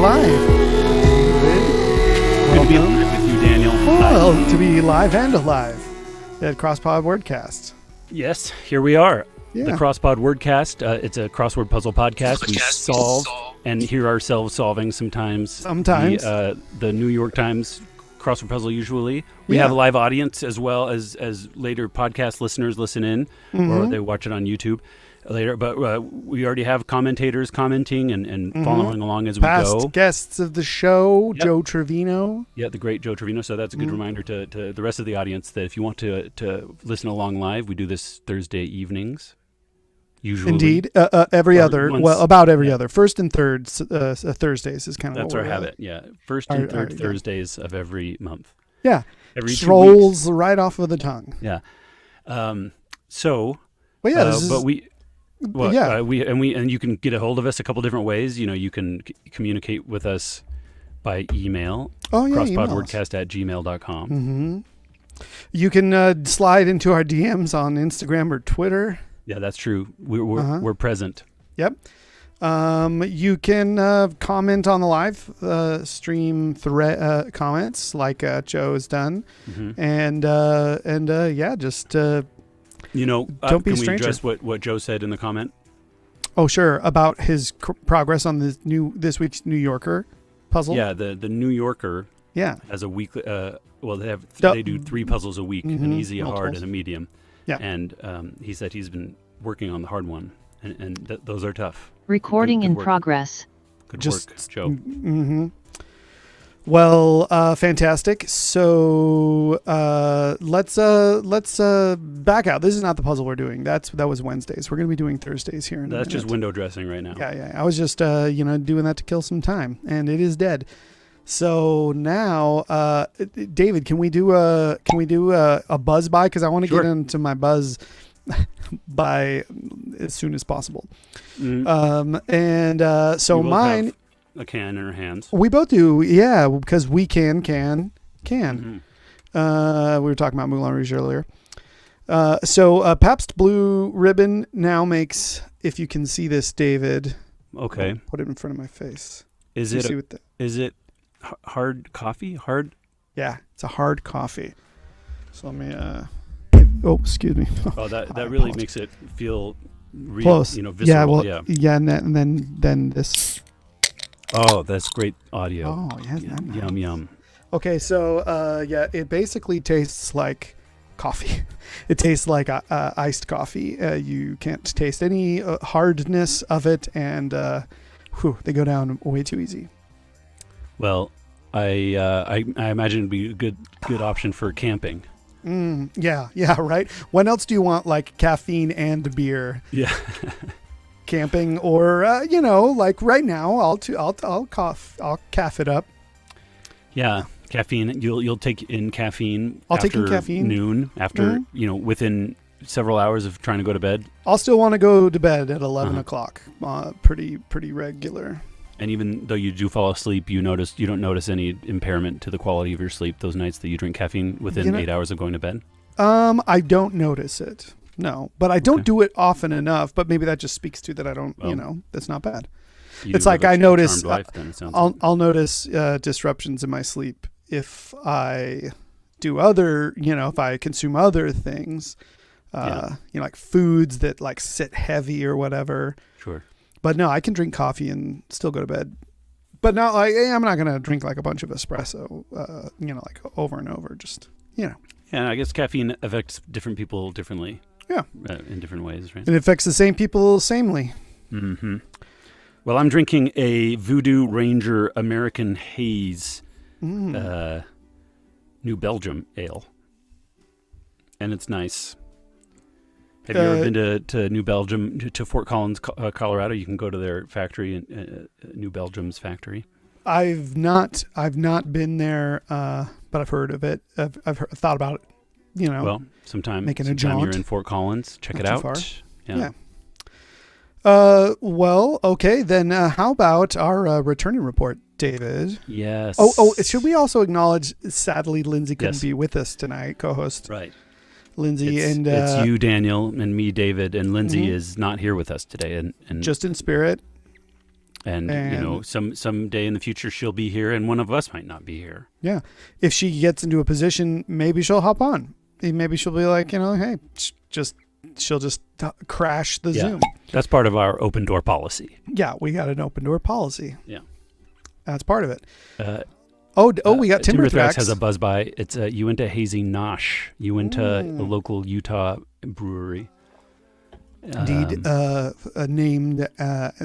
live. David, Good to be live with you, Daniel. well, to be live and alive at Crosspod Wordcast. Yes, here we are. Yeah. The Crosspod Wordcast. It's a crossword puzzle podcast. We solve and hear ourselves solving sometimes. Sometimes. The New York Times crossword puzzle usually. We Yeah. have a live audience as well as later podcast listeners listen in or they watch it on YouTube later. But we already have commentators commenting and following along as we Past go. guests of the show, Yep. Joe Trevino. Yeah, the great Joe Trevino. So that's a good reminder to the rest of the audience that if you want to listen along live, we do this Thursday evenings. Usually. Indeed. Every Or other. once- Well, about every other. First and third Thursdays is kind of That's what our we're habit, yeah. First and third yeah. Thursdays of every month. Yeah. Every 2 weeks. Rolls right off of the tongue. Yeah. Well, yeah. This but is, we, well, yeah. and you can get a hold of us a couple different ways. You know, you can communicate with us by email. Oh, yeah. email us. crosspodwordcast@gmail.com. You can slide into our DMs on Instagram or Twitter. Yeah, that's true. We're present. Yep. You can comment on the live stream comments like Joe has done, and yeah, just You know, Don't be a can we stranger. address what Joe said in the comment? oh sure about his progress on this week's New Yorker puzzle. Yeah, the New Yorker Yeah. has a weekly. Well, Duh. they do 3 puzzles a week: an easy, a hard, Multiples. and a medium. Yeah. And he said he's been working on the hard one, and those are tough. Recording Good in work. progress. Good Just- work, Joe. Mm-hmm. Well, fantastic. So let's back out. This is not the puzzle we're doing. That was Wednesdays. We're going to be doing Thursdays here in a That's just minute. window dressing right now. Yeah. I was just doing that to kill some time, and it is dead. So now, David, can we do a buzz by? Because I want to Sure. get into my buzz by as soon as possible. Mm. So We both mine, have a can in our hands. we both do, yeah, because we can. Mhm. We were talking about Moulin Rouge earlier. So Pabst Blue Ribbon now makes, if you can see this, David. Okay. I'll put it in front of my face. Is You it see what the- is it hard coffee? Hard? Yeah, it's a hard coffee. So let me. Excuse me. Oh, that I really apologize. makes it feel real, Close. visceral. Yeah. Well. yeah. Yeah. And then this. Oh, that's great audio. Oh yeah. isn't that Yum nice? yum. Okay. So yeah, it basically tastes like coffee. It tastes like iced coffee. You can't taste any hardness of it, and they go down way too easy. Well, I imagine it'd be a good option for camping. Yeah. Right. When else do you want like caffeine and beer? Yeah. Camping, or like right now, I'll caff it up. Yeah, caffeine. You'll take in caffeine. I'll take in after caffeine. noon. After within several hours of trying to go to bed, I'll still want to go to bed at 11 Uh-huh. o'clock. Pretty regular. and even though you do fall asleep, you don't notice any impairment to the quality of your sleep those nights that you drink caffeine within 8 hours of going to bed. I don't notice it. No, but I don't Okay. do it often enough. But maybe that just speaks to that I don't. Well, that's not bad. You It's do like live a I notice. charmed life, then, it sounds I'll like. I'll notice disruptions in my sleep if I do other. If I consume other things. Like foods that like sit heavy or whatever. Sure. But no, I can drink coffee and still go to bed. But not like I'm not gonna drink like a bunch of espresso, like over and over. Just Yeah, I guess caffeine affects different people differently. Yeah. In different ways, right? It affects the same people samely. Mm-hmm. Well, I'm drinking a Voodoo Ranger American Haze New Belgium ale, and it's nice. Have you ever been to New Belgium, to Fort Collins, Colorado? You can go to their factory, New Belgium's factory. I've not been there, but I've heard of it. I've thought about it. Well, sometime making a sometime you're jaunt. in Fort Collins, check Not it too out. far. Yeah. Well, okay, then how about our returning report, David? Yes. Oh, should we also acknowledge, sadly, Lindsay couldn't Yes. be with us tonight, co-host Right. Lindsay. It's, it's you, Daniel, and me, David, and Lindsay is not here with us today. And just in spirit. And someday in the future she'll be here, and one of us might not be here. Yeah, if she gets into a position, maybe she'll hop on. Maybe she'll be like, hey, she'll just crash the Zoom. That's part of our open door policy. Yeah, we got an open door policy. Yeah, that's part of it. We got Timberthrax has a buzz by. It's Uinta Hazy Nosh. Uinta, a local Utah brewery. Indeed, named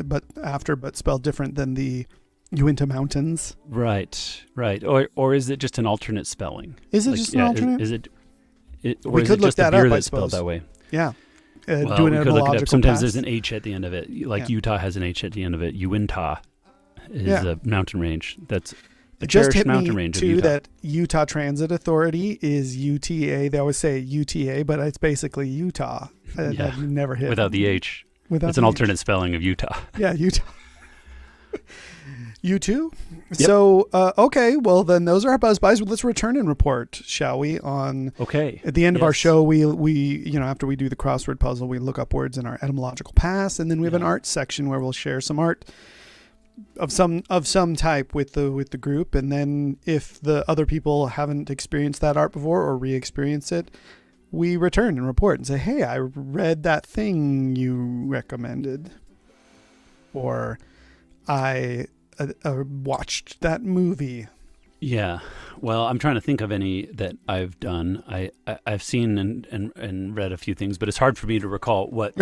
but spelled different than the Uinta Mountains. Right. Or is it just an alternate spelling? Is it just an alternate? Is it? We could look that up. That's spelled that way. Yeah. Doing it look it up. Sometimes there's an H at the end of it. Like Utah has an H at the end of it. Uinta is a mountain range. That's the cherished mountain range of Utah. That Utah Transit Authority is UTA. They always say UTA, but it's basically Utah. That never hit. Without the H. It's an alternate spelling of Utah. Yeah, Utah. You too? Yep. So, okay, well then those are our buzz buys. Let's return and report, shall we? At the end of our show, we after we do the crossword puzzle, we look up words in our etymological past, and then we have an art section where we'll share some art of some type with the group, and then if the other people haven't experienced that art before or re-experience it, we return and report and say, hey, I read that thing you recommended, or I watched that movie. Yeah. Well, I'm trying to think of any that I've done. I've seen and read a few things, but it's hard for me to recall what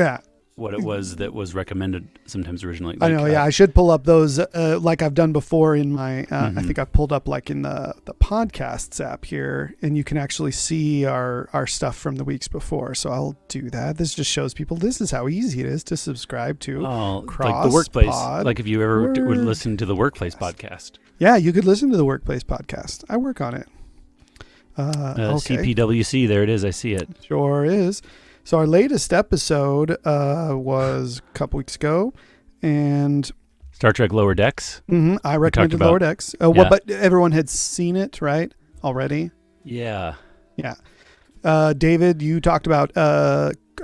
it was that was recommended sometimes originally. I know. I should pull up those like I've done before in my, I think I've pulled up like in the podcasts app here, and you can actually see our stuff from the weeks before. So I'll do that. This just shows people this is how easy it is to subscribe to like the Workplace. Like if you ever would listen to the Workplace podcast. Yeah, you could listen to the Workplace podcast. I work on it. Okay. CPWC, there it is. I see it. Sure is. So our latest episode was a couple weeks ago, and Star Trek Lower Decks. I recommended Lower Decks. But everyone had seen it, right? Already? Yeah. Yeah. David, you talked about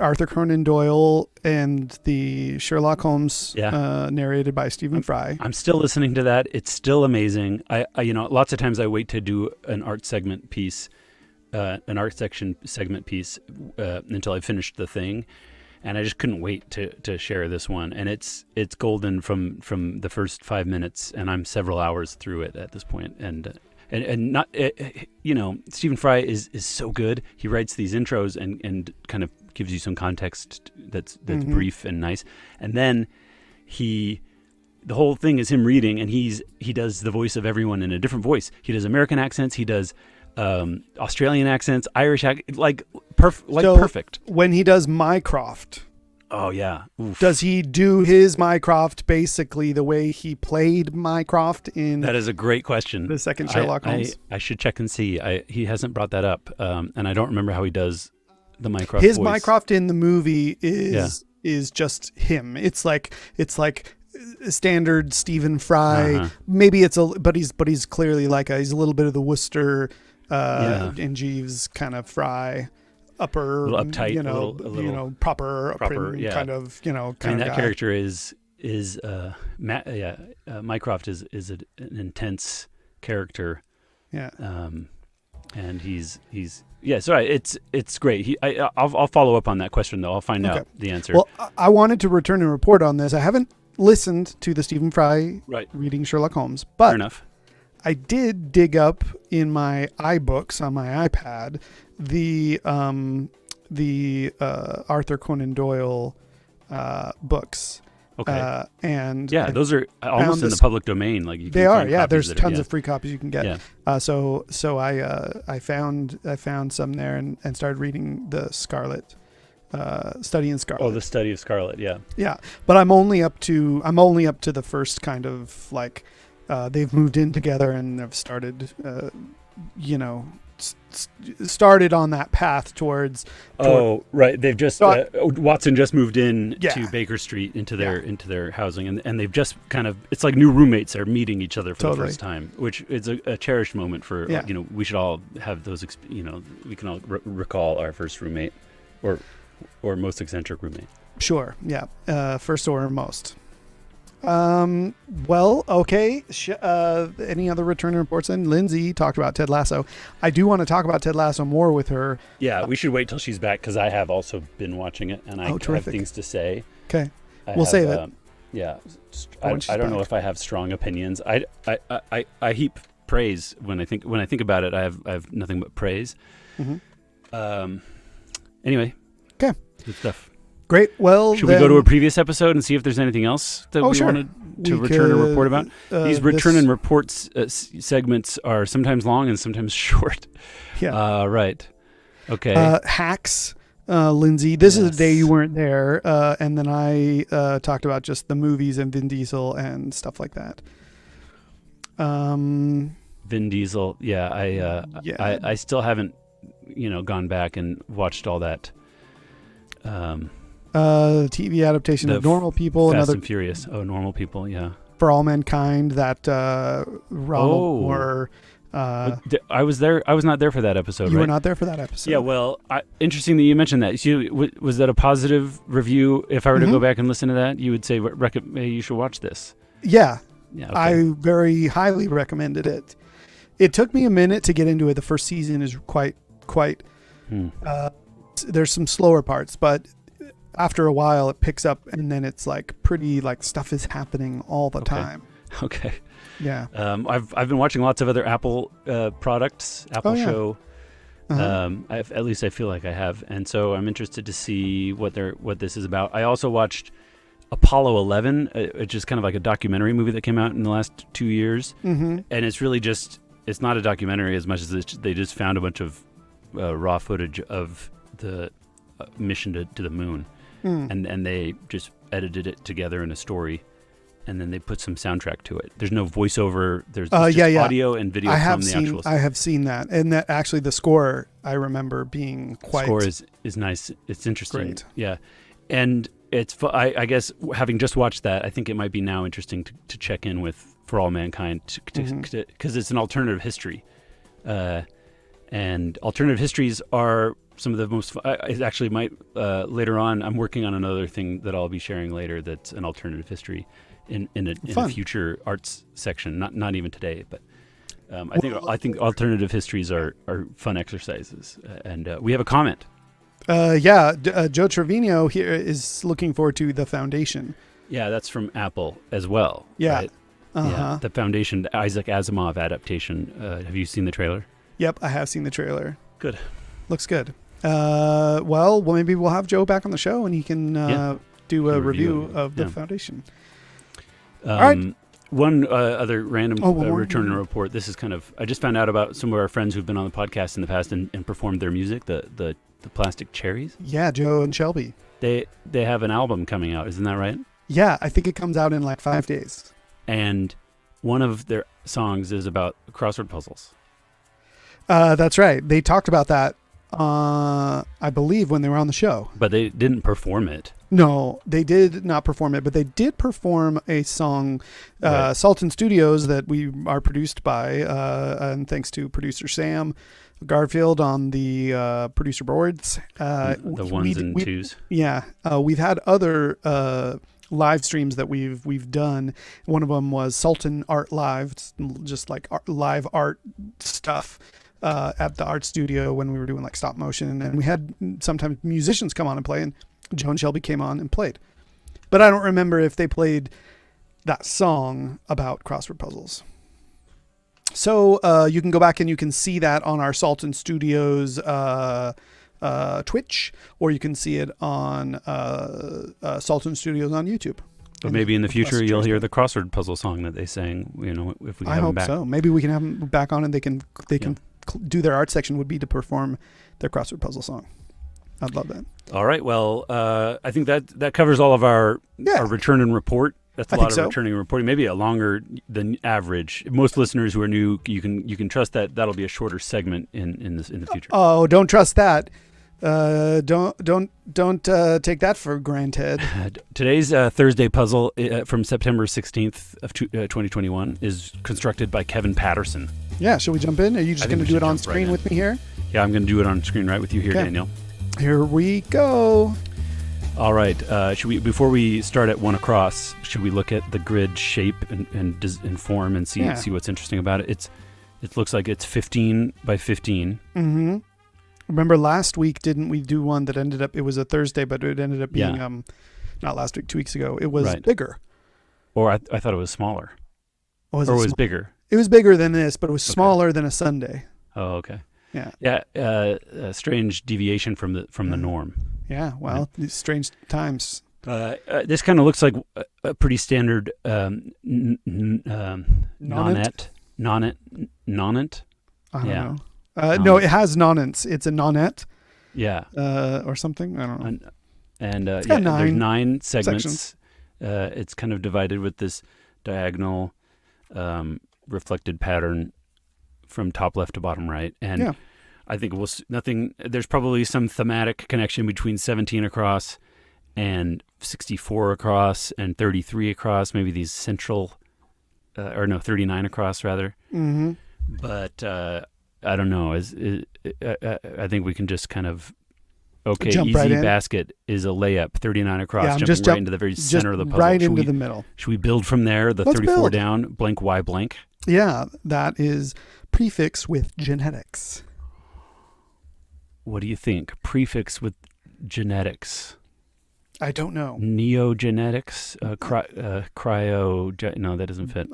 Arthur Conan Doyle and the Sherlock Holmes narrated by Stephen Fry. I'm still listening to that. It's still amazing. I lots of times I wait to do an art segment piece. An art section segment piece until I finished the thing, and I just couldn't wait to share this one. And it's golden from the first 5 minutes, and I'm several hours through it at this point. And not Stephen Fry is so good. He writes these intros and kind of gives you some context that's brief and nice, and then the whole thing is him reading, and he does the voice of everyone in a different voice. He does American accents. He does Australian accents, Irish perfect. When he does Mycroft, oh yeah, oof. Does he do his Mycroft basically the way he played Mycroft in? That is a great question. The second Sherlock Holmes. I should check and see. He hasn't brought that up, and I don't remember how he does the Mycroft. His voice. Mycroft in the movie is just him. It's like standard Stephen Fry. Maybe but he's clearly he's a little bit of the Worcester. And Jeeves kind of Fry, upper, a little uptight, proper, kind of, that guy. Character is Mycroft is an intense character. Yeah. And he's it's great. I'll follow up on that question though. I'll find out the answer. Well, I wanted to return and report on this. I haven't listened to the Stephen Fry reading Sherlock Holmes, but fair enough. I did dig up in my iBooks on my iPad the Arthur Conan Doyle books. Okay. And those are almost in the public domain. Like they are. Yeah, there's tons of free copies you can get. Yeah. So I found some there and started reading the Scarlet. Study in Scarlet. Oh, the Study of Scarlet. Yeah. Yeah, but I'm only up to the first kind of like. They've moved in together and have started, started on that path towards. Oh, right. They've just Watson just moved in to Baker Street into their housing, and they've just kind of it's like new roommates are meeting each other for the first time, which is a cherished moment for we should all have those. We can all recall our first roommate, or most eccentric roommate. Sure. Yeah. First or most. Well, okay. Any other return reports? And Lindsay talked about Ted Lasso. I do want to talk about Ted Lasso more with her. Yeah, we should wait till she's back because I have also been watching it and I have things to say. Okay, we'll save it. Yeah, I don't know if I have strong opinions. I heap praise when I think about it. I have nothing but praise. Mm-hmm. Anyway. Okay. Good stuff. Great. Well, should we go to a previous episode and see if there's anything else that we wanted to return and report about? These return and reports segments are sometimes long and sometimes short. Yeah. Right. Okay. Hacks. Lindsay, this is the day you weren't there, and then I talked about just the movies and Vin Diesel and stuff like that. Vin Diesel, I still haven't, gone back and watched all that. TV adaptation of Normal People, Fast and Furious. Oh, Normal People, yeah. For All Mankind, that Ronald Moore. I was there. I was not there for that episode. You were not there for that episode. Yeah. Well, interesting that you mentioned that. Was that a positive review? If I were to go back and listen to that, you would say, "Hey, you should watch this." Yeah. Yeah. Okay. I very highly recommended it. It took me a minute to get into it. The first season is quite. There's some slower parts, but after a while, it picks up, and then it's like pretty stuff is happening all the time. Okay. Yeah. I've been watching lots of other Apple products, Apple show. At least I feel like I have, and so I'm interested to see what this is about. I also watched Apollo 11, which is kind of like a documentary movie that came out in the last 2 years, and it's really it's not a documentary as much as they just found a bunch of raw footage of the mission to the moon, and they just edited it together in a story. And then they put some soundtrack to it. There's no voiceover. There's just audio and video from the actual. I have seen that, and that actually the score I remember being quite. The score is nice. It's interesting. Great. Yeah, and it's. I guess having just watched that, I think it might be now interesting to check in with For All Mankind because it's an alternative history, and alternative histories are some of the most. It actually might later on. I'm working on another thing that I'll be sharing later. That's an alternative history. In a future arts section, not even today, but I think alternative histories are fun exercises, and we have a comment. Joe Trevino here is looking forward to The Foundation. Yeah, that's from Apple as well. Yeah, right? Yeah, The Foundation, the Isaac Asimov adaptation. Have you seen the trailer? Yep, I have seen the trailer. Good, looks good. Well, maybe we'll have Joe back on the show, and he can do a review of The Foundation. All right. One other random return and report. This is kind of, I just found out about some of our friends who've been on the podcast in the past and performed their music, the Plastic Cherries. Yeah, Joe and Shelby. They have an album coming out, isn't that right? Yeah, I think it comes out in 5 days. And one of their songs is about crossword puzzles. That's right. They talked about that, I believe, when they were on the show. But they didn't perform it. No, they did not perform it, but they did perform a song, Sultan Studios, that we are produced by, and thanks to producer Sam Garfield on the producer boards. The ones and twos. Yeah, we've had other live streams that we've done. One of them was Sultan Art Live, just like live art stuff. At the art studio when we were doing stop motion, and we had sometimes musicians come on and play, and Joe and Shelby came on and played, but I don't remember if they played that song about crossword puzzles. So you can go back and you can see that on our Sultan Studios Twitch, or you can see it on Sultan Studios on YouTube. But maybe in the future you'll hear the crossword puzzle song that they sang. If we can have them back. I hope so. Maybe we can have them back on, and they can do their art section would be to perform their crossword puzzle song. I'd love that. All right. Well, I think that covers all of our return and report. That's a lot of returning and reporting. Maybe a longer than average. Most listeners who are new, you can trust that that'll be a shorter segment in the future. Oh, don't trust that. Don't take that for granted. Today's Thursday puzzle from September 16th of 2021 is constructed by Kevin Patterson. Yeah, shall we jump in? Are you just going to do it on screen with me here? Yeah, I'm going to do it on screen right with you here, Daniel. Here we go. All right. Should we, before we start at 1 across, should we look at the grid shape and form and see what's interesting about it? It looks like it's 15 by 15. Mm-hmm. Remember last week, didn't we do one that ended up, it was a Thursday, but it ended up being, not last week, 2 weeks ago. It was bigger. Or I thought it was smaller. Was or it was bigger. It was bigger than this, but it was smaller than a Sunday. Oh, okay. Yeah. Yeah. A strange deviation from the norm. Yeah. Well, these strange times. This kind of looks like a pretty standard nonnet. Nonnet. I don't know. No, it has nonents. It's a nonnet. Yeah. Or something. I don't know. And there's 9 segments. It's kind of divided with this diagonal reflected pattern from top left to bottom right. And I think there's probably some thematic connection between 17 across and 64 across and 33 across, maybe these central, 39 across rather. Mm-hmm. But I don't know. I think we can just kind of, jump easy right in. Basket is a layup, 39 across, jumping right into the very center of the puzzle. Right into the middle. Should we build from there, the Let's 34 build. down, blank Y blank? Yeah, that is prefix with genetics. What do you think? Prefix with genetics. I don't know. Neogenetics? No, that doesn't fit.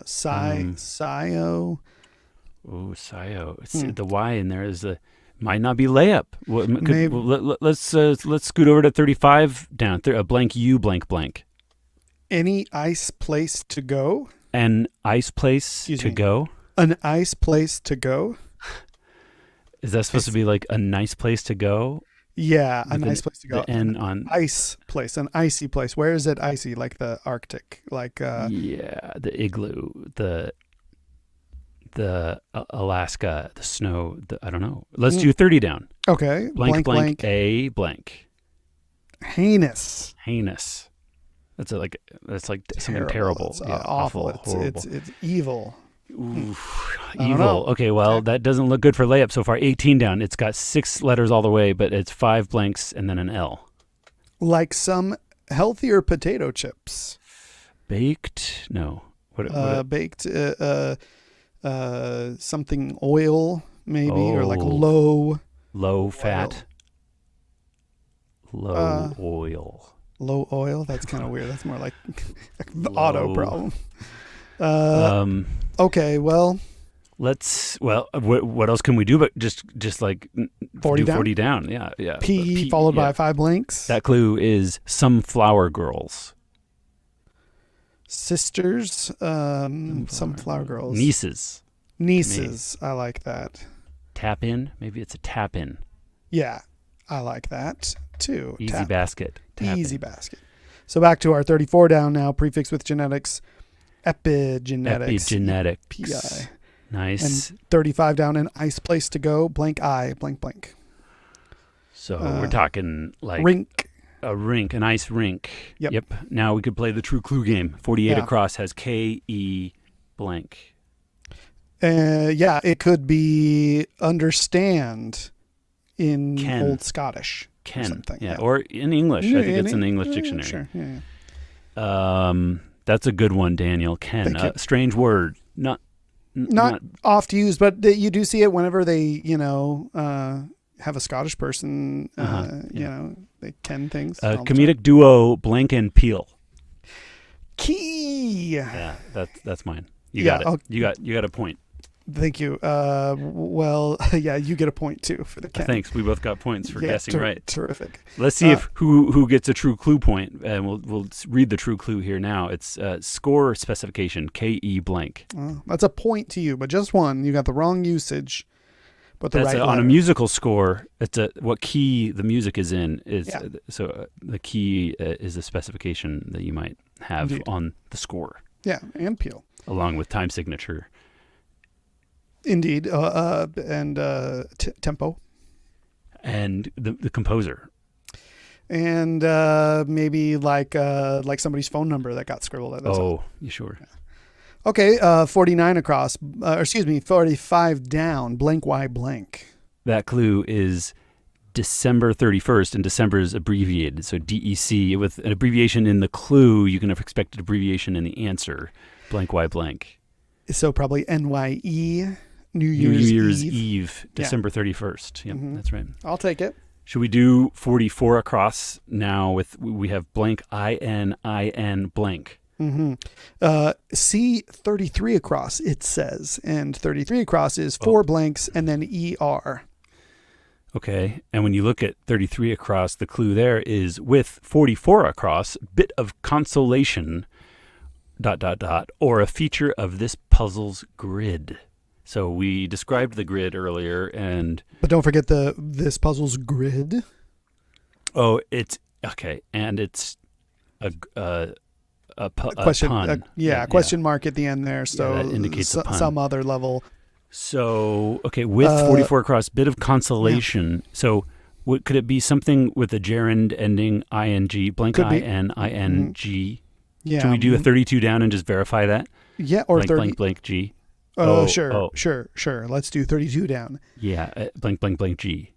Scio. Oh, Scio. The Y in there might not be layup. Let's scoot over to 35 down. A blank U blank blank. Any ice place to go? An ice place to go? An ice place to go? Is that supposed to be like a nice place to go? Yeah, a nice place to go. The N on ice place, an icy place. Where is it icy? Like the Arctic, like the igloo, the Alaska, the snow. I don't know. Let's do 30 down. Okay. Blank a blank. Heinous. That's like something terrible. It's yeah, awful. Horrible. It's evil. Oof, evil. Okay, well, that doesn't look good for layup so far. 18 down. It's got 6 letters all the way, but it's 5 blanks and then an L. Like healthier potato chips. Baked? No. What baked. Something oil maybe, or like low fat. Low oil. Low oil. That's kind of weird. That's more like the auto problem. Okay, well, what else can we do but just like 40 do down? 40 down. Yeah. P followed by 5 blanks. That clue is some flower girls. Sisters, some flower girls. Nieces. I like that. Tap in. Maybe it's a tap in. Yeah, I like that too. Easy basket. Easy basket. So back to our 34 down now. Prefix with genetics. Epigenetics. PI. Nice. And 35 down, an ice place to go. Blank I. Blank blank. So we're talking like rink. A rink, an ice rink. Yep. Now we could play the true clue game. 48 across has K-E blank. It could be understand in Ken. Old Scottish. Ken. Or something. Yeah. Or in English. I think it's an English dictionary. Sure. Yeah. That's a good one, Daniel. Ken. Strange word. Not oft used, but you do see it whenever they, have a Scottish person, they ken things. Comedic duo, blank and peel. Key. Yeah, that's mine. You got it. You got a point. Thank you. You get a point too for the ken. Thanks. We both got points for guessing right. Terrific. Let's see if who gets a true clue point, and we'll read the true clue here now. It's score specification K-E blank. That's a point to you, but just one. You got the wrong usage, but the right on a musical score. It's what key the music is in is so the key is the specification that you might have on the score. Yeah, and peel along with time signature. Indeed, and tempo, and the composer, and maybe like somebody's phone number that got scribbled. You sure? Yeah. Okay, 49 across. 45 down. Blank Y blank. That clue is December 31st, and December is abbreviated. So DEC, with an abbreviation in the clue, you can have expected abbreviation in the answer. Blank Y blank. So probably NYE, New New Year's Year's Eve. Eve, December 31st. Yep, that's right. I'll take it. Should we do 44 across now? We have blank IN blank. C 33 across, it says. And 33 across is 4 blanks and then ER. Okay, and when you look at 33 across, the clue there is with 44 across, bit of consolation, ... or a feature of this puzzle's grid. So we described the grid earlier, and... But don't forget this puzzle's grid. Oh, it's... Okay, and it's a question, pun. A question mark at the end there, so that indicates a pun. Some other level. So, okay, with 44 across, bit of consolation. So, could it be something with a gerund ending ing, blank ing? Yeah. Can we do a 32 down and just verify that? Yeah, or blank, 30. blank, blank, G. Sure. Let's do 32 down. Yeah, blank, blank, blank, G.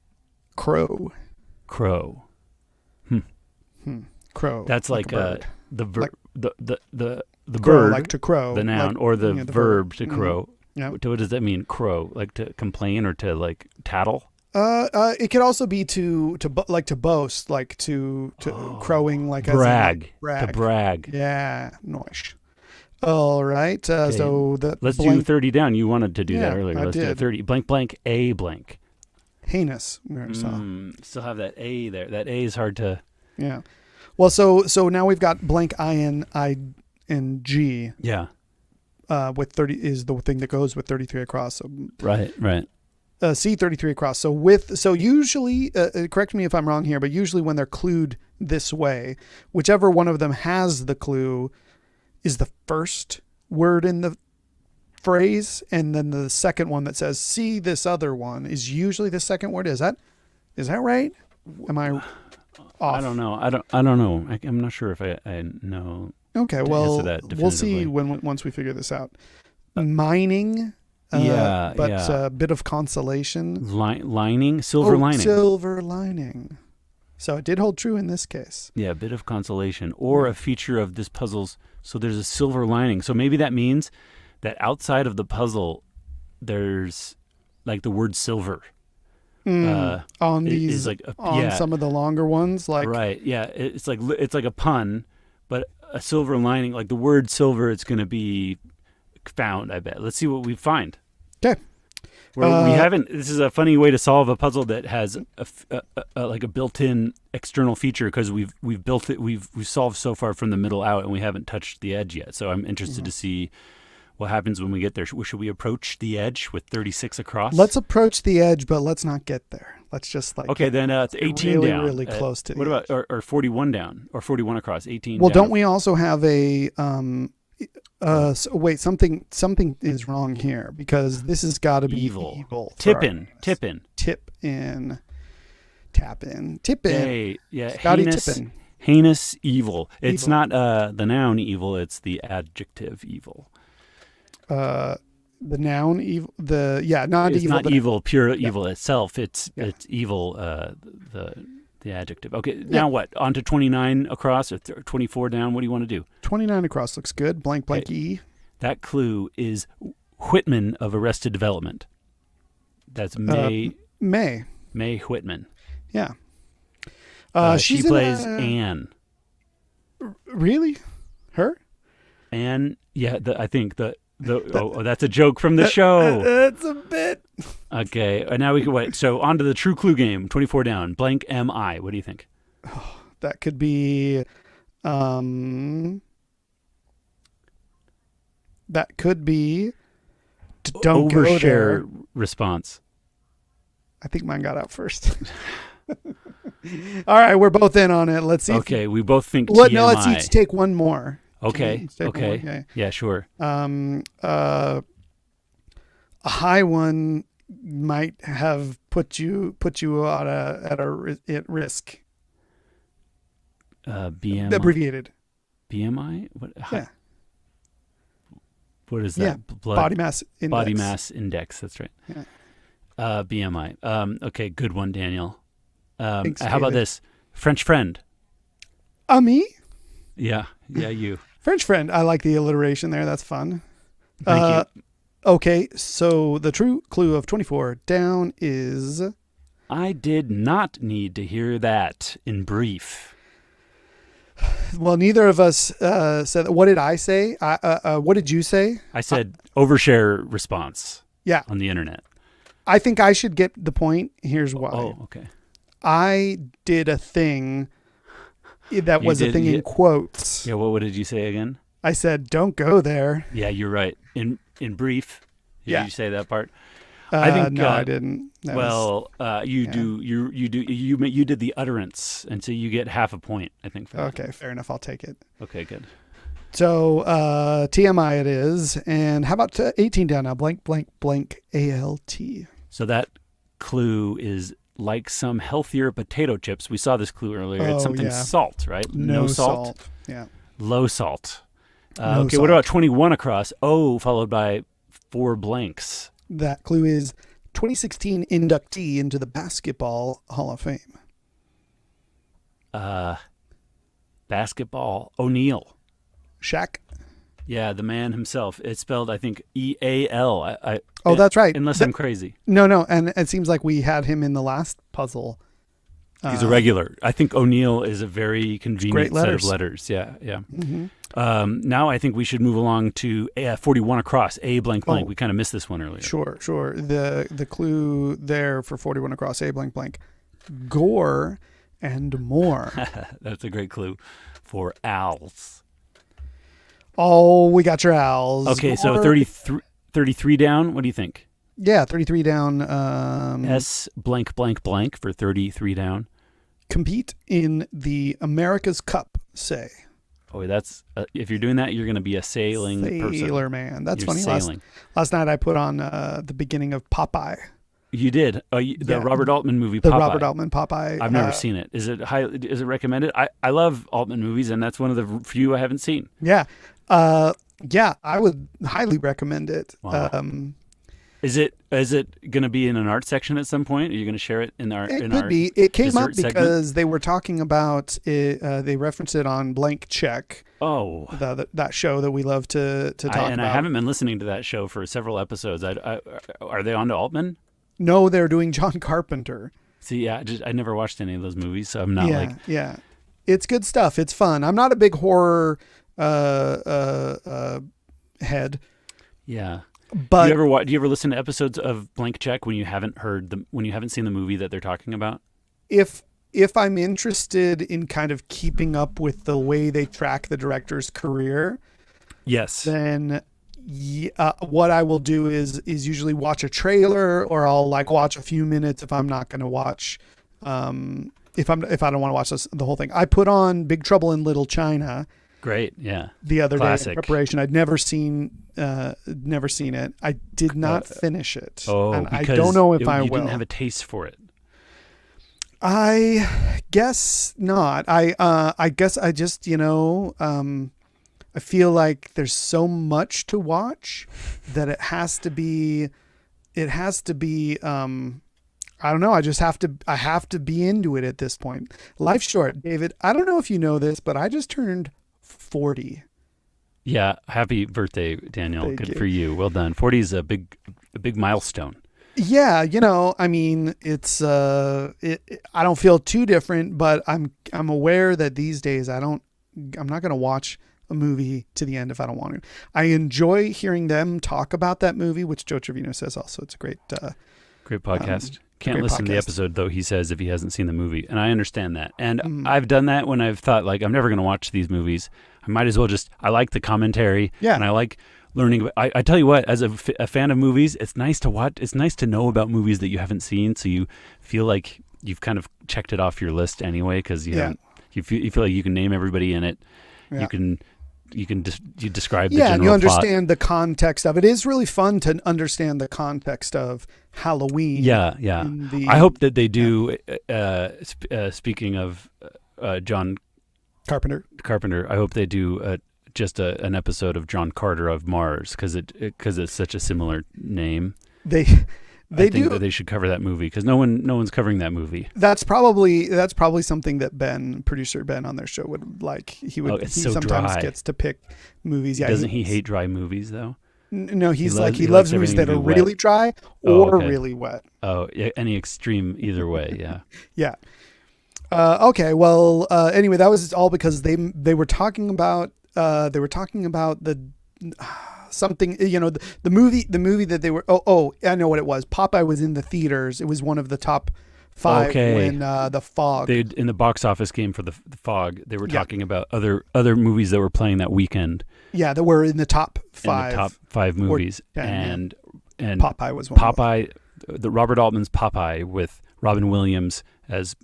Crow. Crow. Crow. That's like the verb, the crow, bird, like to crow, the noun, like, or the verb to crow. Yeah. What does that mean? Crow, like to complain or to like tattle? It could also be to boast, like to crowing, like brag. As to brag. Yeah, noise. All right. Okay. So let's do 30 down. You wanted to do that earlier. I Let's do did. 30. Blank, blank, A blank. Heinous. Still have that A there. That A is hard to. Yeah. Well, so now we've got blank IN, I, and G. Yeah. With 30 is the thing that goes with 33 across. So, right. C 33 across. So usually, correct me if I'm wrong here, but usually when they're clued this way, whichever one of them has the clue is the first word in the phrase, and then the second one that says "see this other one" is usually the second word. Is that right? Am I off? I don't know. I don't know. I'm not sure if I know. Okay, well, we'll see once we figure this out. Mining. Bit of consolation. Lining, silver lining. Silver lining. So it did hold true in this case. Yeah, a bit of consolation, or a feature of this puzzle's. So there's a silver lining. So maybe that means that outside of the puzzle, there's like the word silver. On these, some of the longer ones, like right, yeah, it's like a pun, but a silver lining, like the word silver, it's going to be found. I bet. Let's see what we find. Okay. We haven't. This is a funny way to solve a puzzle that has like a built-in external feature, because we've built it. We've solved so far from the middle out, and we haven't touched the edge yet. So I'm interested to see what happens when we get there. Should we approach the edge with 36 across? Let's approach the edge, but let's not get there. Let's just then it's 18 really, down. really close to. What about or 41 down or 41 across? 18. Well, down. don't we also have a wait, something is wrong here, because this has got to be evil. Tip in. Hey, yeah, heinous evil. It's not the noun evil, it's the adjective evil. The noun evil, not it's evil. Not evil, pure evil itself. It's evil, the adjective. Okay, now what? On to 29 across or 24 down. What do you want to do? 29 across looks good. Blank, E. That clue is Whitman of Arrested Development. That's May Whitman. Yeah. She plays Anne. Really? Her? Anne, yeah, I think that's a joke from the show. That's a bit. Okay, and now we can wait. So on to the true clue game, 24 down. Blank MI. What do you think? Oh, that could be, don't overshare go there. Response. I think mine got out first. All right, we're both in on it. Let's see. Okay, we both think TMI. No, let's each take one more. Okay. Yeah, sure. A high one might have put you at risk. BMI. Abbreviated. BMI. What? Yeah. What is that? Yeah. Body mass index. Body mass index. That's right. Yeah. BMI. Okay, good one, Daniel. Thanks, How about David. this? French friend. Me? Yeah, you. French friend. I like the alliteration there. That's fun. Thank you. Okay, so the true clue of 24 down is... I did not need to hear that in brief. Well, neither of us said... What did I say? What did you say? I said overshare response Yeah. on the internet. I think I should get the point. Here's why. Oh, okay. I did a thing that You was a did- thing yeah. in quotes. Yeah, what did you say again? I said, don't go there. Yeah, you're right. In brief, did Yeah. you say that part? No, I didn't. That was- You yeah. do. You did the utterance, and so you get half a point. I think. For that. Okay, fair enough. I'll take it. Okay. Good. So TMI it is. And how about 18 down now? Blank, blank, blank, ALT. So that clue is like some healthier potato chips. We saw this clue earlier. It's Oh, something yeah. salt, right? No salt. Yeah. Low salt. No Okay. salt. What about 21 across? O followed by 4 blanks. That clue is 2016 inductee into the Basketball Hall of Fame. Basketball. O'Neal. Shaq. Yeah, the man himself. It's spelled, I think, EAL. Oh, that's right. Unless I'm crazy. No. And it seems like we had him in the last puzzle. He's a regular. I think O'Neal is a very convenient great set of letters. letters. Yeah. Mm-hmm. Now I think we should move along to 41 across. A blank blank. Oh. We kind of missed this one earlier. Sure. The clue there for 41 across, A blank blank. Gore and more. That's a great clue for owls. Oh, we got your owls. Okay, so Gore- 33 down. What do you think? Yeah, 33 down. S blank blank blank for 33 down. Compete in the America's Cup, say. Oh, that's if you're doing that, you're going to be a sailing person. Sailor man. That's You're funny. Sailing. Last night I put on the beginning of Popeye. You did the Yeah. Robert Altman movie. The Popeye. Robert Altman Popeye. I've never seen it. Is it Is it recommended? I love Altman movies, and that's one of the few I haven't seen. Yeah. Yeah, I would highly recommend it. Wow. Is it going to be in an art section at some point? Are you going to share it in our? It in could our be. It came up dessert because segment? they were talking about it. They referenced it on Blank Check, Oh, that show that we love to talk about. I haven't been listening to that show for several episodes. Are they on to Altman? No, they're doing John Carpenter. See, yeah, I never watched any of those movies, so I'm not Yeah. It's good stuff. It's fun. I'm not a big horror head, yeah. but Do you ever listen to episodes of Blank Check when you haven't seen the movie that they're talking about? if I'm interested in kind of keeping up with the way they track the director's career, Yes. then what I will do is usually watch a trailer, or I'll like watch a few minutes if I'm not going to watch if I don't want to watch the whole thing. I put on Big Trouble in Little China Great. Yeah. the other day Classic. in preparation. I'd never seen it. I did not finish it. Oh, and I because don't know if you I will. didn't have a taste for it. I guess not. I guess I just, I feel like there's so much to watch that it has to be, I don't know. I have to be into it at this point. Life's short, David. I don't know if you know this, but I just turned 40. Yeah. Happy birthday, Daniel. Thank Good you. for you. Well done. 40 is a big milestone. Yeah, I mean, it's I don't feel too different, but I'm aware that these days I'm not going to watch a movie to the end if I don't want to. I enjoy hearing them talk about that movie, which Joe Trevino says also it's a great Great podcast. Can't great listen to the podcast. episode, though, he says, if he hasn't seen the movie. And I understand that. And Mm. I've done that when I've thought, like, I'm never going to watch these movies. I might as well I like the commentary. Yeah. And I like learning about, I tell you what, as a fan of movies, it's nice to watch. It's nice to know about movies that you haven't seen. So you feel like you've kind of checked it off your list anyway, because you feel like you can name everybody in it. Yeah. You describe the yeah, general and you plot. understand the context of it. It is really fun to understand the context of Halloween. Yeah. in the- I hope that they do. Speaking of John Carpenter. Carpenter, I hope they do just an episode of John Carter of Mars, because it's such a similar name. They They think do. that they should cover that movie because no one's covering that movie. That's probably something that producer Ben on their show would like. He so sometimes dry. gets to pick movies. Yeah, Doesn't he hate dry movies though? No, he he loves likes movies that are everything to be really wet. dry Oh, or okay. really wet. Oh, yeah, any extreme either way. Yeah. Yeah. Okay. Well. Anyway, that was all because they were talking about the something. The movie that they were. Oh, I know what it was. Popeye was in the theaters. It was one of the top 5 Okay. when the Fog. They in the box office game for the Fog. They were talking about other movies that were playing that weekend. Yeah, that were in the top 5. In the top 5 movies, 10, and Popeye was one. Popeye, the Robert Altman's Popeye with Robin Williams as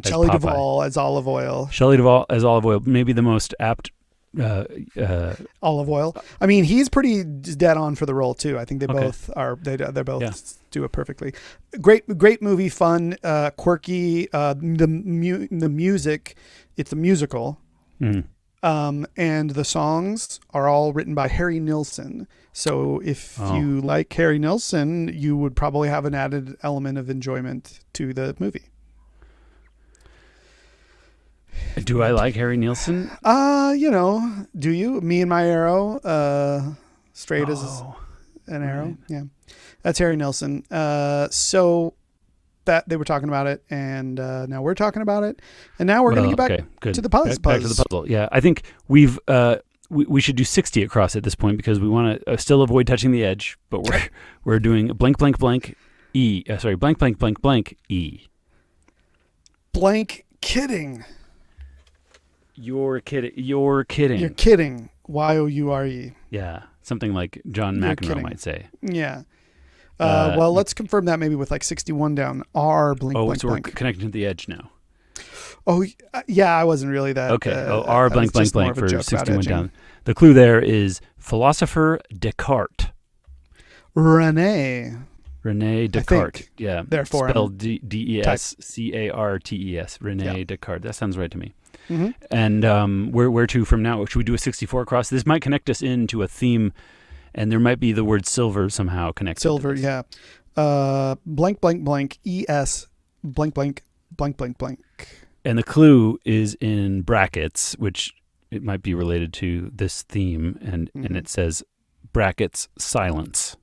Shelley Popeye. Duvall as Olive Oil. Shelley Duvall as Olive Oil, maybe the most apt. Olive Oil. I mean, he's pretty dead on for the role too. I think they both are. They both do it perfectly. Great movie, fun, quirky. The music, it's a musical. Mm. And the songs are all written by Harry Nilsson. So if you like Harry Nilsson, you would probably have an added element of enjoyment to the movie. Do I like Harry Nilsson? Do you? Me and My Arrow, straight as an arrow. Right. Yeah. That's Harry Nilsson. So that they were talking about it, and now we're talking about it, and now we're going to get back to the puzzle. Back to the puzzle. Yeah, I think we should do 60 across at this point because we want to still avoid touching the edge, but we're doing blank blank blank E. Blank blank blank blank E. Blank kidding. You're kidding. You're kidding. You're kidding. Youre. Yeah, something like John McEnroe might say. Yeah. Well, let's confirm that maybe with like 61 down. R blank blank so blank. we're connecting to the edge now. Oh, yeah, I wasn't really that. Okay. R blank blank blank for 61 edging. down. The clue there is philosopher Descartes. Rene Descartes. Yeah. Therefore, spelled Descartes. Rene Descartes. That sounds right to me. Mm-hmm. And where to from now? Should we do a 64 across? This might connect us into a theme, and there might be the word silver somehow connected. Silver, yeah. Blank blank blank ES blank blank blank blank blank. And the clue is in brackets, which it might be related to this theme, and it says brackets silence.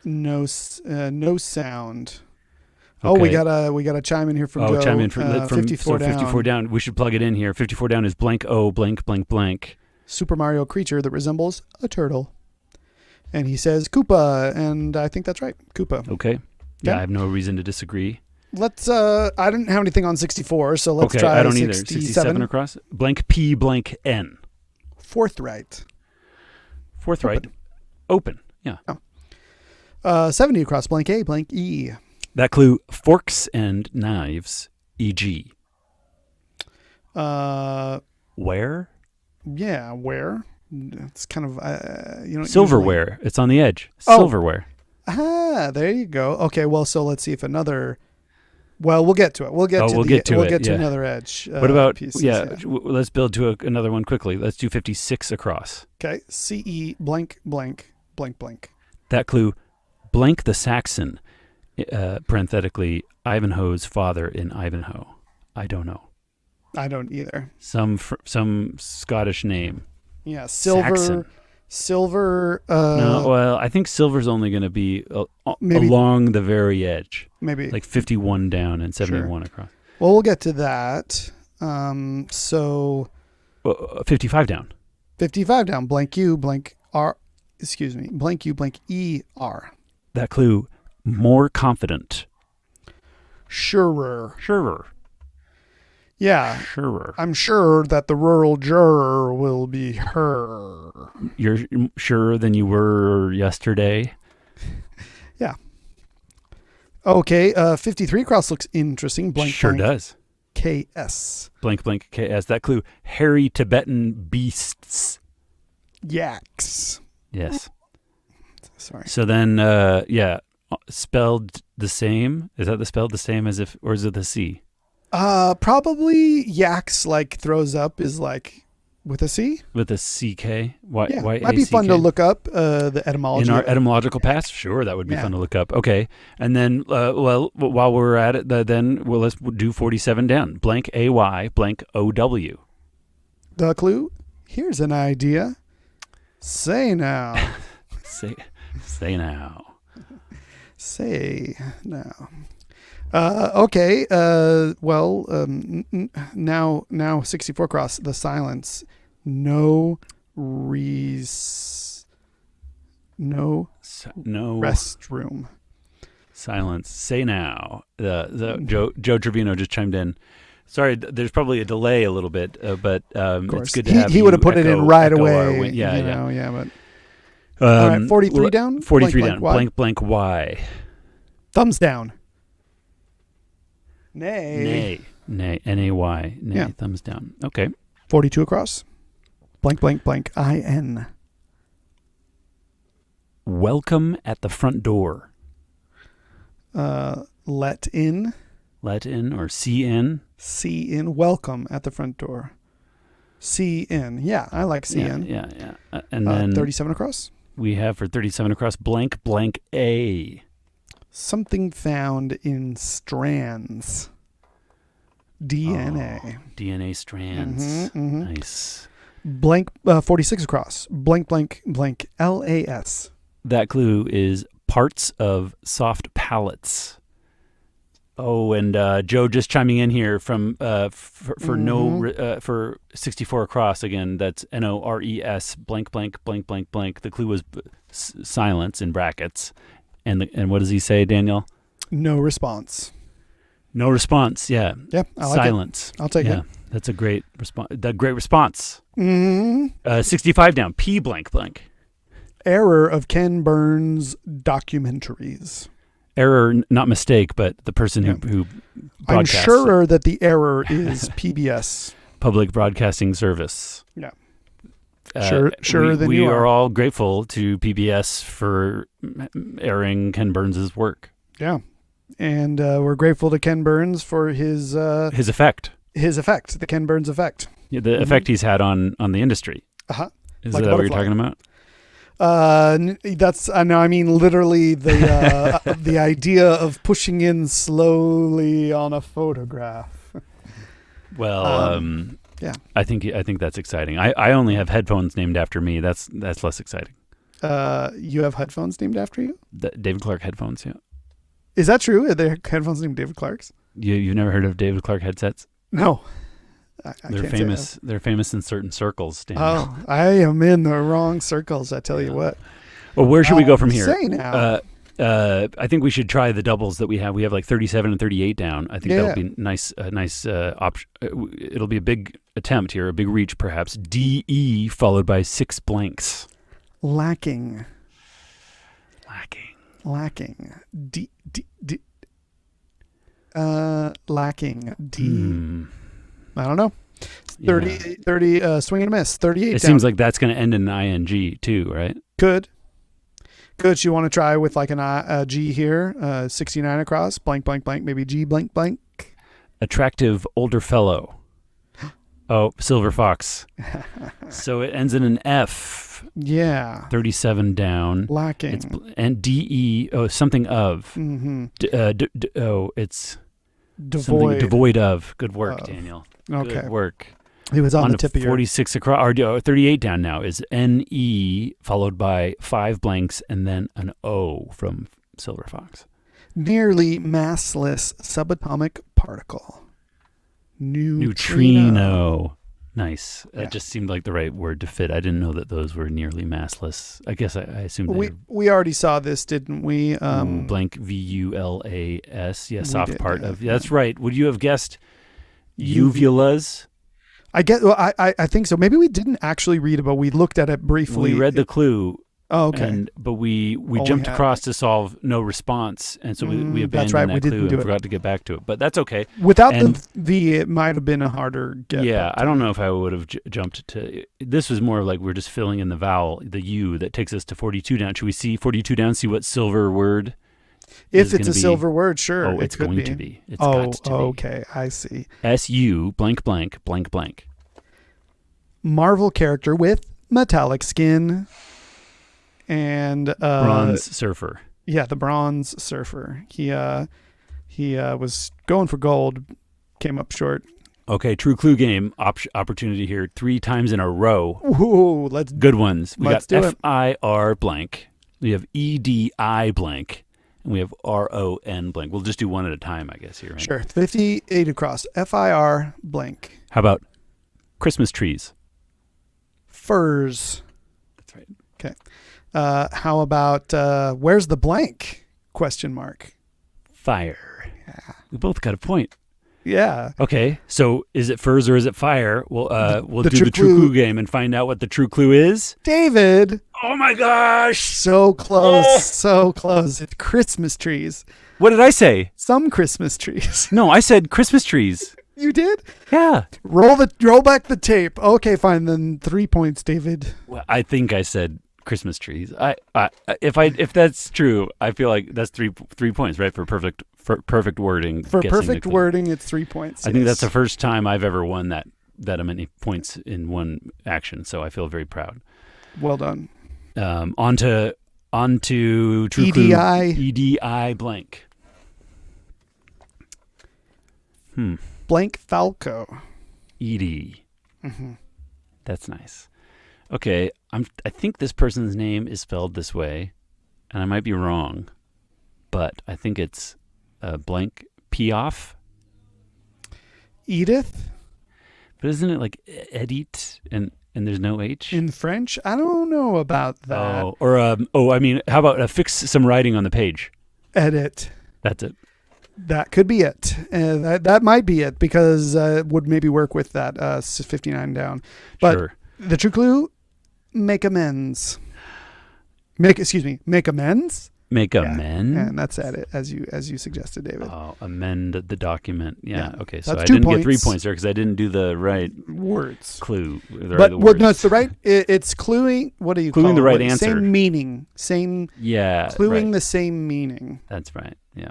No sound. Okay. Oh, we got a chime in here from Joe. Chime in from 54 down. 54 down. We should plug it in here. 54 down is blank O blank blank blank. Super Mario creature that resembles a turtle. And he says Koopa, and I think that's right. Koopa. Okay. Yeah, I have no reason to disagree. Let's I didn't have anything on 64, so let's try I don't 67. either. 67 across. Blank P blank N. Fourth right. Right. Open. Yeah. 70 across. Blank A blank E. That clue, forks and knives, e.g. Where? Yeah, where? It's kind of, Silverware. Usually... It's on the edge. Silverware. There you go. Okay, well, so let's see if another... Well, we'll get to it. We'll get to another edge. What about, pieces, let's build to another one quickly. Let's do 56 across. Okay, CE blank blank blank blank. That clue, blank the Saxon. Parenthetically, Ivanhoe's father in Ivanhoe. I don't know. I don't either. Some Scottish name. Yeah, Saxon. Silver. No, well, I think silver's only going to be along the very edge. Maybe like 51 down and 71 across. Well, we'll get to that. 55 down. 55 down. Blank U blank R. Excuse me. Blank U blank E R. That clue. More confident. Surer. Yeah. Surer. I'm sure that the rural juror will be her. You're surer than you were yesterday? Yeah. Okay. 53 cross looks interesting. Blank sure blank does. KS. Blank blank KS. That clue. Hairy Tibetan beasts. Yaks. Yes. Sorry. So then, spelled the same. Is that spelled the same as if, or is it the C? Probably yaks like throws up is like With a C? With a CK? Why? Yeah, Why might be fun to look up the etymology. In our etymological past? Sure, that would be fun to look up. Okay. And then, while we're at it, let's do 47 down. Blank AY, blank OW. The clue? Here's an idea. Say now. Say now. Say now. Okay. Now 64 cross the silence. No restroom. Silence. Say now. Joe Trevino just chimed in. Sorry, there's probably a delay a little bit, but it's good to have he would have put it in right away. But all right, 43 down. 43 down. Blank Y. Thumbs down. Nay. Nay. Nay. Yeah. Thumbs down. Okay. 42 across. Blank. IN. Welcome at the front door. Let in. Let in or see in. See in. Welcome at the front door. See in. Yeah, I like see in. Yeah. And then 37 across. We have for 37 across blank A. Something found in strands. DNA. Oh, DNA strands. Mm-hmm. Nice. Blank 46 across. Blank LAS. That clue is parts of soft pallets. Oh, and Joe just chiming in here from for 64 across again. That's NORES blank. The clue was silence in brackets, and what does he say, Daniel? No response. No response. Yeah. Yep. I like silence. I'll take it. That's a great response. Great response. 65 down. P blank. Error of Ken Burns documentaries. Error, not mistake, but the person who broadcasts. I'm sure that the error is PBS. Public Broadcasting Service. Yeah. We are all grateful to PBS for airing Ken Burns' work. Yeah. And we're grateful to Ken Burns for his effect. His effect, the Ken Burns effect. Yeah, the effect he's had on the industry. Uh-huh. Is that what you're talking about? That's no. I mean, literally the the idea of pushing in slowly on a photograph. Well, yeah. I think that's exciting. I only have headphones named after me. That's less exciting. You have headphones named after you? David Clark headphones. Yeah. Is that true? Are there headphones named David Clark's? You've never heard of David Clark headsets? No. They're famous. They're famous in certain circles. Daniel. Oh, I am in the wrong circles. I tell you what. Well, where should we go from here? Say now. I think we should try the doubles that we have. We have like 37 and 38 down. I think that'll be nice. Nice option. It'll be a big attempt here, a big reach, perhaps. DE followed by 6 blanks. Lacking. D. Lacking. D. I don't know. 30 swing and a miss. 38 It seems like that's going to end in an ing too, right? Could you want to try with like a G here? 69 across. Blank. Maybe G blank. Attractive older fellow. Oh, Silver Fox. So it ends in an F. Yeah. 37 down. Lacking. And DE. Oh, something of. Mm-hmm. It's devoid of. Good work, Daniel. Okay. Good work. He was on the tip of your... 46 across, or 38 down now is NE followed by 5 blanks and then an O from Silver Fox. Nearly massless subatomic particle. Neutrino. Nice. That just seemed like the right word to fit. I didn't know that those were nearly massless. I guess I assumed we already saw this, didn't we? Blank VULAS. Yeah, soft part of. Yeah, that's right. Would you have guessed uvulas? I think so. Maybe we didn't actually read it, but we looked at it briefly. We read the clue. Oh, okay. But we jumped across to solve no response, and so we abandoned that clue and forgot to get back to it. But that's okay. Without the V, it might have been a harder get. Yeah, I don't know if I would have jumped to... This was more like we're just filling in the vowel, the U, that takes us to 42 down. Should we see 42 down, see what silver word If it's a silver word, sure. Oh, it's going to be. It's got to be. Okay, I see. SU blank. Marvel character with metallic skin. And Bronze Surfer. Yeah, the Bronze Surfer. He was going for gold, came up short. Okay, True Clue game opportunity here 3 times in a row. Ooh, Good ones. We let's got do it. FIR blank. We have EDI blank. And we have RON blank. We'll just do one at a time, I guess, here. Right? Sure. 58 across. FIR blank. How about Christmas trees? Furs. That's right. Okay. How about where's the blank? Question mark. Fire. Yeah. We both got a point. Yeah. Okay, so is it furs or is it fire? We'll do True the True Clue game and find out what the True Clue is. David. Oh my gosh! So close. So close. It's Christmas trees. What did I say? Some Christmas trees. No, I said Christmas trees. You did? Yeah. Roll back the tape. Okay, fine. Then 3 points, David. Well, I think I said Christmas trees. If that's true, I feel like that's three points, right? For perfect wording. For guessing perfect the clue. wording, it's 3 points. I think that's the first time I've ever won that many points in one action. So I feel very proud. Well done. On to True EDI. Clue. EDI blank. Blank Falco. Edie. Mm-hmm. That's nice. Okay, I think this person's name is spelled this way, and I might be wrong, but I think it's blank Piaf. Edith. But isn't it like Edith and there's no H? In French? I don't know about that. Oh, or I mean, how about fix some writing on the page? Edit. That's it. That could be it. That might be it because it would maybe work with that 59 down. But Sure. the true clue, make amends. Make amends? Make amend? And that's at it, as you suggested, David. Oh, amend the document. Yeah. Okay. So That's I 2 didn't get 3 points. points there because I didn't do the right Words. clue. No, it's the right. It's cluing. What do you call Cluing the it? right answer. Same meaning. Same. Yeah. Cluing right. the same meaning. That's right. Yeah.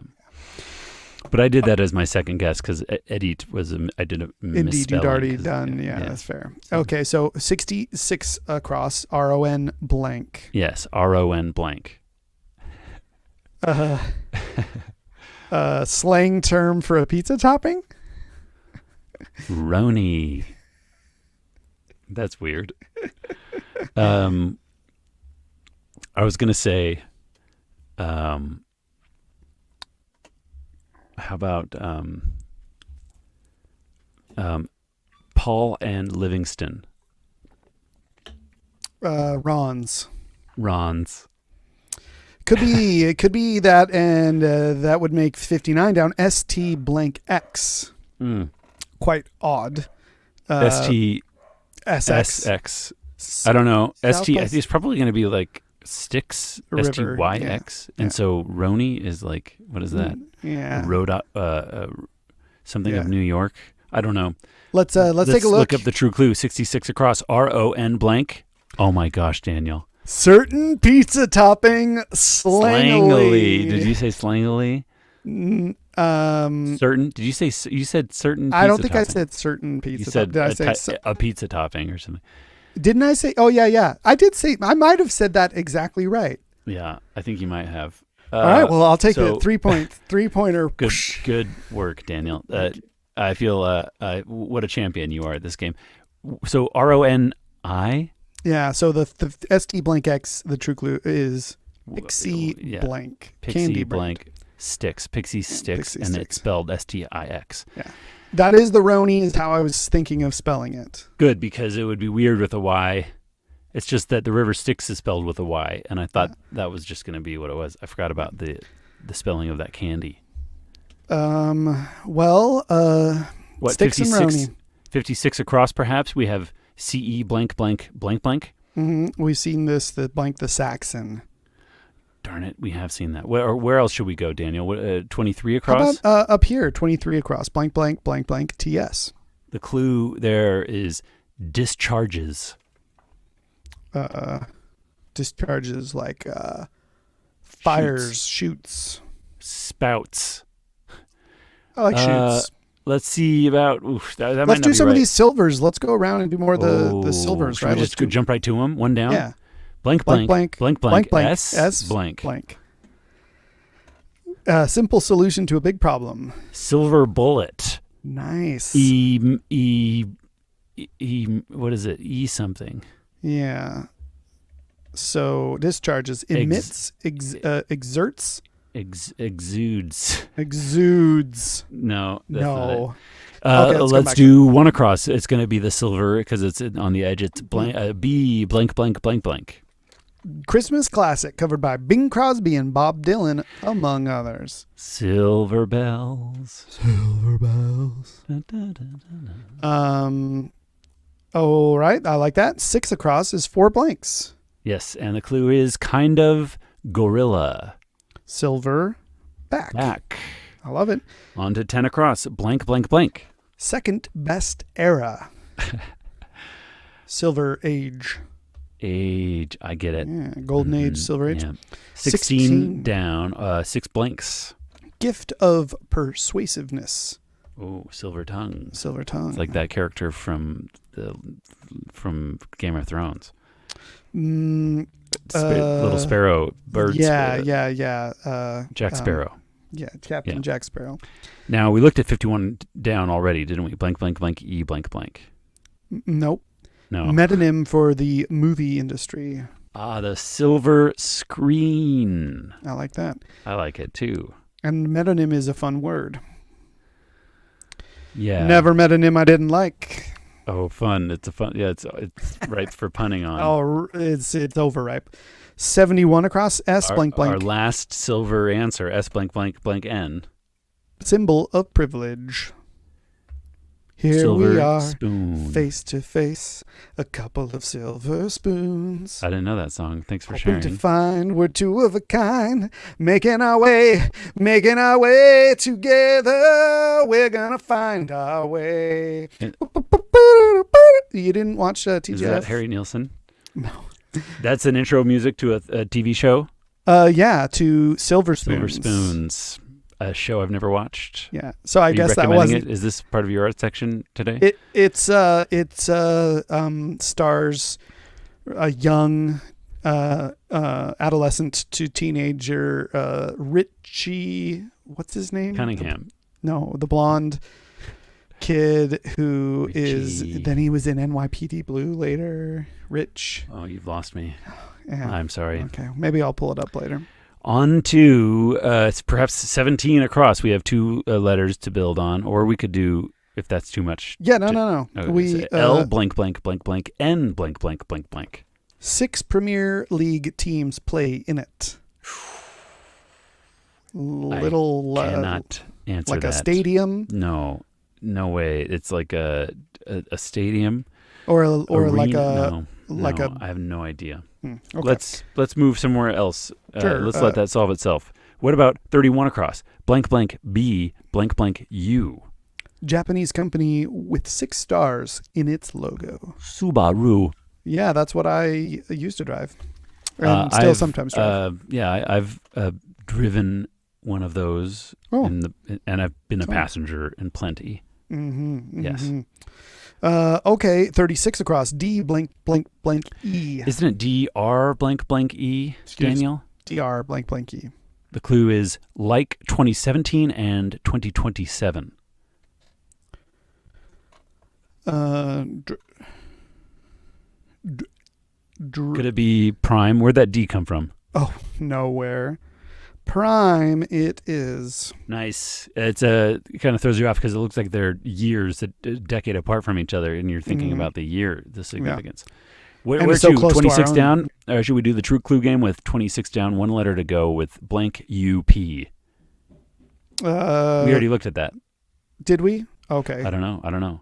But I did that as my second guess because Edith was I did a misspelling. Indeed, you'd already 'cause- done. Yeah, that's fair. Okay, so 66 across. RON blank. Yes. RON blank. Slang term for a pizza topping? Roni. That's weird. I was gonna say, how about Paul and Livingston? Ron's. Ron's. Could be. It could be that, and that would make 59 down. ST blank X. Quite odd. ST SX. SX. I don't know. ST. Southwest- It's probably going to be like Styx. River, STYX. yeah. And so Roni is like, what is that? Yeah. Road. Something Yeah. of New York. I don't know. Let's take a look. Look up the true clue. 66 across. RON blank. Oh my gosh, Daniel. Certain pizza topping slangily. Did you say slangily? Certain. Did you say you said certain? Pizza I don't think topping. I said certain pizza. You said Did I say a pizza topping or something. Didn't I say? Oh yeah. I did say. I might have said that exactly right. Yeah, I think you might have. All right. Well, I'll take so- the 3-pointer. Good work, Daniel. I feel what a champion you are at this game. So RONI. Yeah. So the ST blank X, the true clue is Pixie blank. Pixie Candy blank sticks. Pixie sticks, Pixie and sticks. it's spelled STIX. Yeah. That is the Roni, is how I was thinking of spelling it. Good, because it would be weird with a Y. It's just that the river Styx is spelled with a Y, and I thought that was just going to be what it was. I forgot about the spelling of that candy. Well, What, Styx and 56, Roni. 56 across, perhaps? We have CE blank blank blank blank. We've seen this, the Saxon. Darn it, we have seen that. Where else should we go, Daniel? 23 How across? about up here, 23 across, blank, blank, blank, blank, TS. The clue there is discharges. Discharges like fires, shoots. Spouts. I like shoots. let's see about. That might Let's not do be some right. of these silvers. Let's go around and do more of the silvers, Should right? we just go jump right to them? One down. Yeah. Blank, Blank, blank, blank, blank, blank, S, blank. Simple solution to a big problem. Silver bullet. Nice. What is it? E something. Yeah. So discharges, emits, exerts, exudes. Exudes. No, that's not it. No. Okay, let's do one across. It's going to be the silver because it's on the edge. It's blank. B blank blank blank blank. Christmas classic covered by Bing Crosby and Bob Dylan, among others. Silver bells. Silver bells. Da, da, da, da, da. All right, I like that. 6 across is 4 blanks. Yes, and the clue is kind of gorilla. Silver back. Back. I love it. On to 10 across. Blank blank blank. Second best era. Silver age. Age. I get it. Yeah, golden age, silver age. Yeah. 16 down. 6 blanks. Gift of persuasiveness. Oh, silver tongue. Silver tongue. It's like that character from Game of Thrones. Little Sparrow. Bird. Yeah. Jack Sparrow. Captain Jack Sparrow. Now, we looked at 51 down already, didn't we? Blank, blank, blank, E, blank, blank. Nope. No. Metonym for the movie industry. The silver screen. I like that. I like it, too. And metonym is a fun word. Yeah. Never metonym I didn't like. Oh, fun. It's a fun. Yeah, it's ripe for punning on. Oh, it's overripe. 71 across, S blank blank. Our last silver answer, S blank blank blank N. Symbol of privilege. Here Silver we are, spoon. face to face, a couple of silver spoons. I didn't know that song. Thanks for Hoping sharing. to find we're two of a kind, making our way together. We're gonna find our way. You didn't watch TGF? Is that Harry Nilsson? No. That's an intro music to a TV show. Yeah, to Silver Spoons. Silver Spoons, a show I've never watched. Yeah, so I Are guess you that recommending wasn't. it? Is this part of your art section today? It stars a young adolescent to teenager Richie. What's his name? Cunningham. No, the blonde kid who Richie. then he was in NYPD Blue later. Rich. Oh, you've lost me. Yeah. I'm sorry. Okay, maybe I'll pull it up later. On to it's perhaps 17 across. We have 2 letters to build on, or we could do, if that's too much. Yeah, no. Okay, We so L blank blank blank blank N blank blank blank blank. 6 Premier League teams play in it. Little Cannot answer like that. a stadium No way. It's like a stadium or arena. like No, like no, a. I have no idea. Okay. Let's move somewhere else. Sure, Let's let that solve itself. What about 31 across? Blank blank B blank blank U. Japanese company with 6 stars in its logo. Subaru. Yeah, that's what I used to drive, and still sometimes drive. I've driven one of those, and I've been a passenger in plenty. Mm-hmm. Yes. Okay, 36 across. D blank blank blank E. Isn't it DR blank blank E, Daniel? DR blank blank E. The clue is like 2017 and 2027. Could it be Prime? Where'd that D come from? Oh, nowhere. Prime it is. Nice. It kind of throws you off because it looks like they're years, a decade apart from each other, and you're thinking about the significance. Yeah. Where's so you? close to 26 our down? Or should we do the true clue game with 26 down, 1 letter to go with blank UP? We already looked at that. Did we? Okay. I don't know.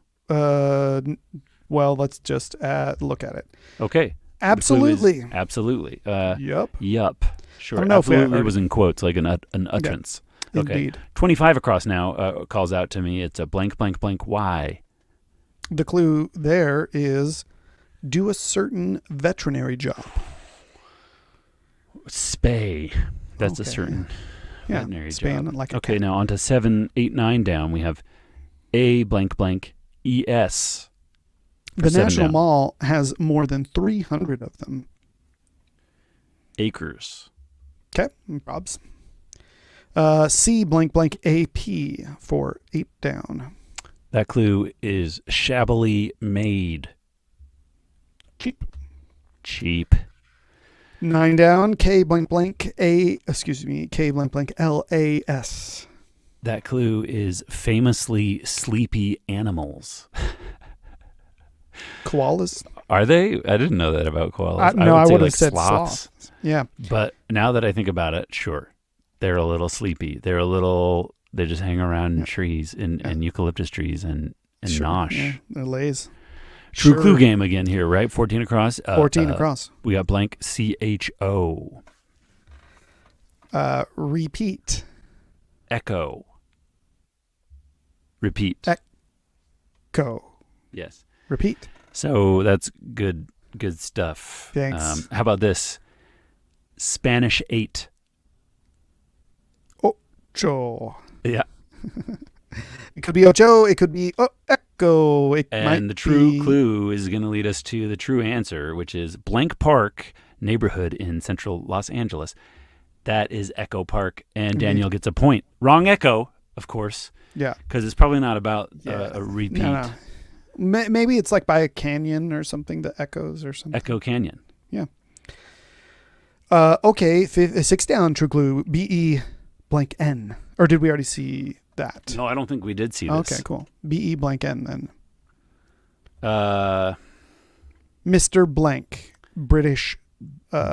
Well, let's just look at it. Okay. Absolutely. Absolutely. Yup. Sure. I don't know if we absolutely already- was in quotes, like an utterance. Yeah, Okay. indeed. 25 across now calls out to me. It's a blank, blank, blank. Y. The clue there is do a certain veterinary job. Spay. That's a Okay. certain Yeah, veterinary span job. like a Okay, cat. now on to 7, 8, 9 down. We have A blank blank ES. The seven National down. Mall has more than 300 of them. Acres. Okay, probs. C blank blank AP for 8 down. That clue is shabbily made. Cheap. 9 down. K blank blank K blank blank LAS. That clue is famously sleepy animals. Koalas? Are they? I didn't know that about koalas. No, I say would have like said sloths. sloths. Yeah. But now that I think about it, sure. They're a little sleepy. They just hang around in trees and eucalyptus trees and Sure. nosh. Yeah, they're lays. True Sure. clue game again here, right? 14 across. 14 across. We got blank CHO. Repeat. Echo. Repeat. Go. Yes. Repeat. So that's good stuff. Thanks. How about this? Spanish 8. Ocho. Yeah. It could be ocho. It could be echo. It might And the true be... clue is going to lead us to the true answer, which is blank park neighborhood in central Los Angeles. That is Echo Park, and Daniel gets a point. Wrong Echo, of course. Yeah. Because it's probably not about a repeat. No. Maybe it's like by a canyon or something that echoes or something. Echo Canyon. Yeah. Okay. 6 down. True clue. BE blank N. Or did we already see that? No, I don't think we did see this. Okay, cool. BE blank N then. Mr. Mr. Blank. British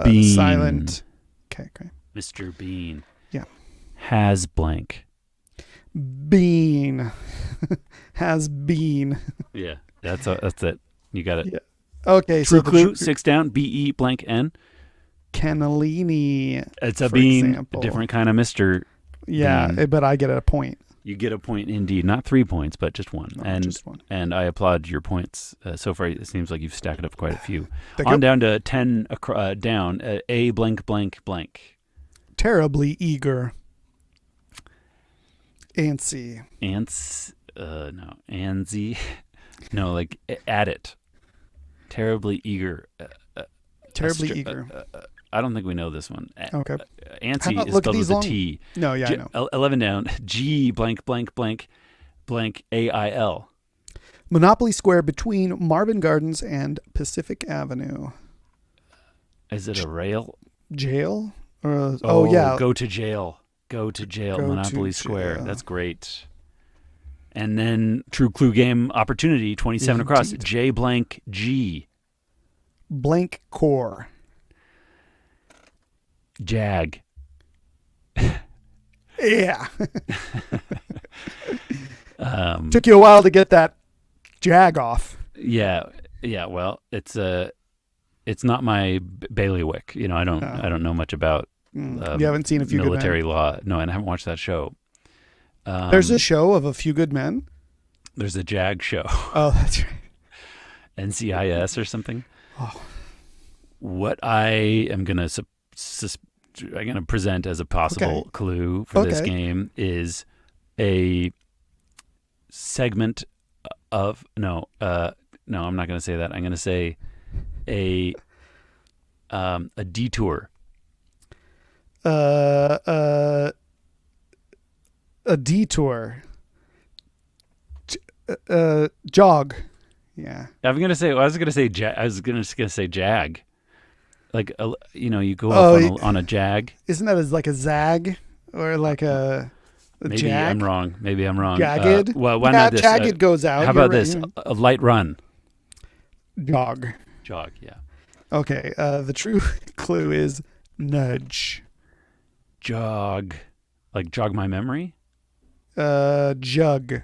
Bean. silent. Okay. Mr. Bean. Yeah. Has blank. Bean. Has been. Yeah, that's it. You got it. Yeah. Okay, True so clue, 6 down, BE blank N. Cannellini. It's a for bean, example. a different kind of Mr. Yeah, Bean. but I get a point. You get a point indeed, not 3 points, but just one. Just one. And I applaud your points. So far, it seems like you've stacked up quite a few. Thank On you. down to 10 down, A blank blank blank. Terribly eager. Antsy. No, Anzi. No, like at it. Terribly eager. Terribly eager. I don't think we know this one. Okay. Antsy is look at spelled these with long- a T. No, yeah, I know. 11 down. G blank blank blank blank AIL. Monopoly Square between Marvin Gardens and Pacific Avenue. Is it a rail? Jail? Or, yeah. Go to jail. Go to jail. Go Monopoly to Square. jail. That's great. And then True Clue Game opportunity, 27 across. Indeed. J blank G. Blank core. Jag. Yeah. Took you a while to get that jag off. Yeah. Well, it's not my bailiwick. You know, I don't know much about You haven't seen A Few Good Men? military law. No, and I haven't watched that show. There's a show of A Few Good Men. There's a JAG show. Oh, that's right. NCIS or something. Oh. What I am gonna present as a possible clue for this game is a segment of no, I'm not gonna say that. I'm gonna say a detour. A detour. Jog. Yeah. I was gonna say jag. Like you go off on a jag. Isn't that like a zag or like a Maybe jag? I'm wrong. Jagged. Well, why yeah, not this? jagged goes out. How You're about right, this? yeah. A light run. Jog. Jog. Yeah. Okay. The true clue is nudge. Jog. Like jog my memory. Jug.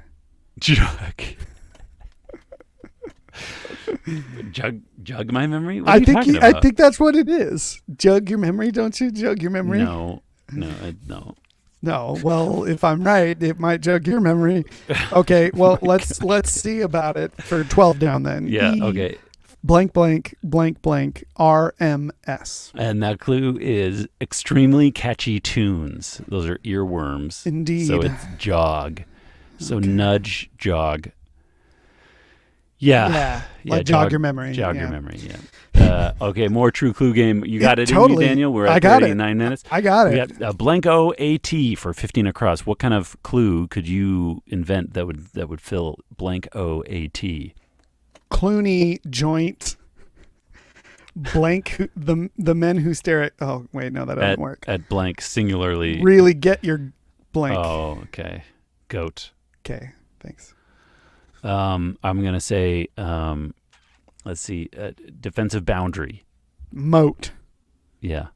Jug. Jug my memory? What are you talking I about? think that's what it is. Jug your memory, don't you? Jug your memory? No. No. Well, if I'm right, it might jug your memory. Okay. Well, let's see about it for 12 down then. Yeah. E Okay. blank blank blank blank RMS. And that clue is extremely catchy tunes. Those are earworms. Indeed. So it's jog. So nudge, jog. Yeah. Like jog your memory. Jog your memory, yeah. Okay, more true clue game. You got it totally. in you, Daniel? We're at 39 minutes. I got it. We got blank OAT for 15 across. What kind of clue could you invent that would fill blank OAT? Clooney joint blank the men who stare at that doesn't work. At blank singularly. Really get your blank. Oh, okay. Goat. Okay, thanks. I'm gonna say let's see, defensive boundary. Moat. Yeah.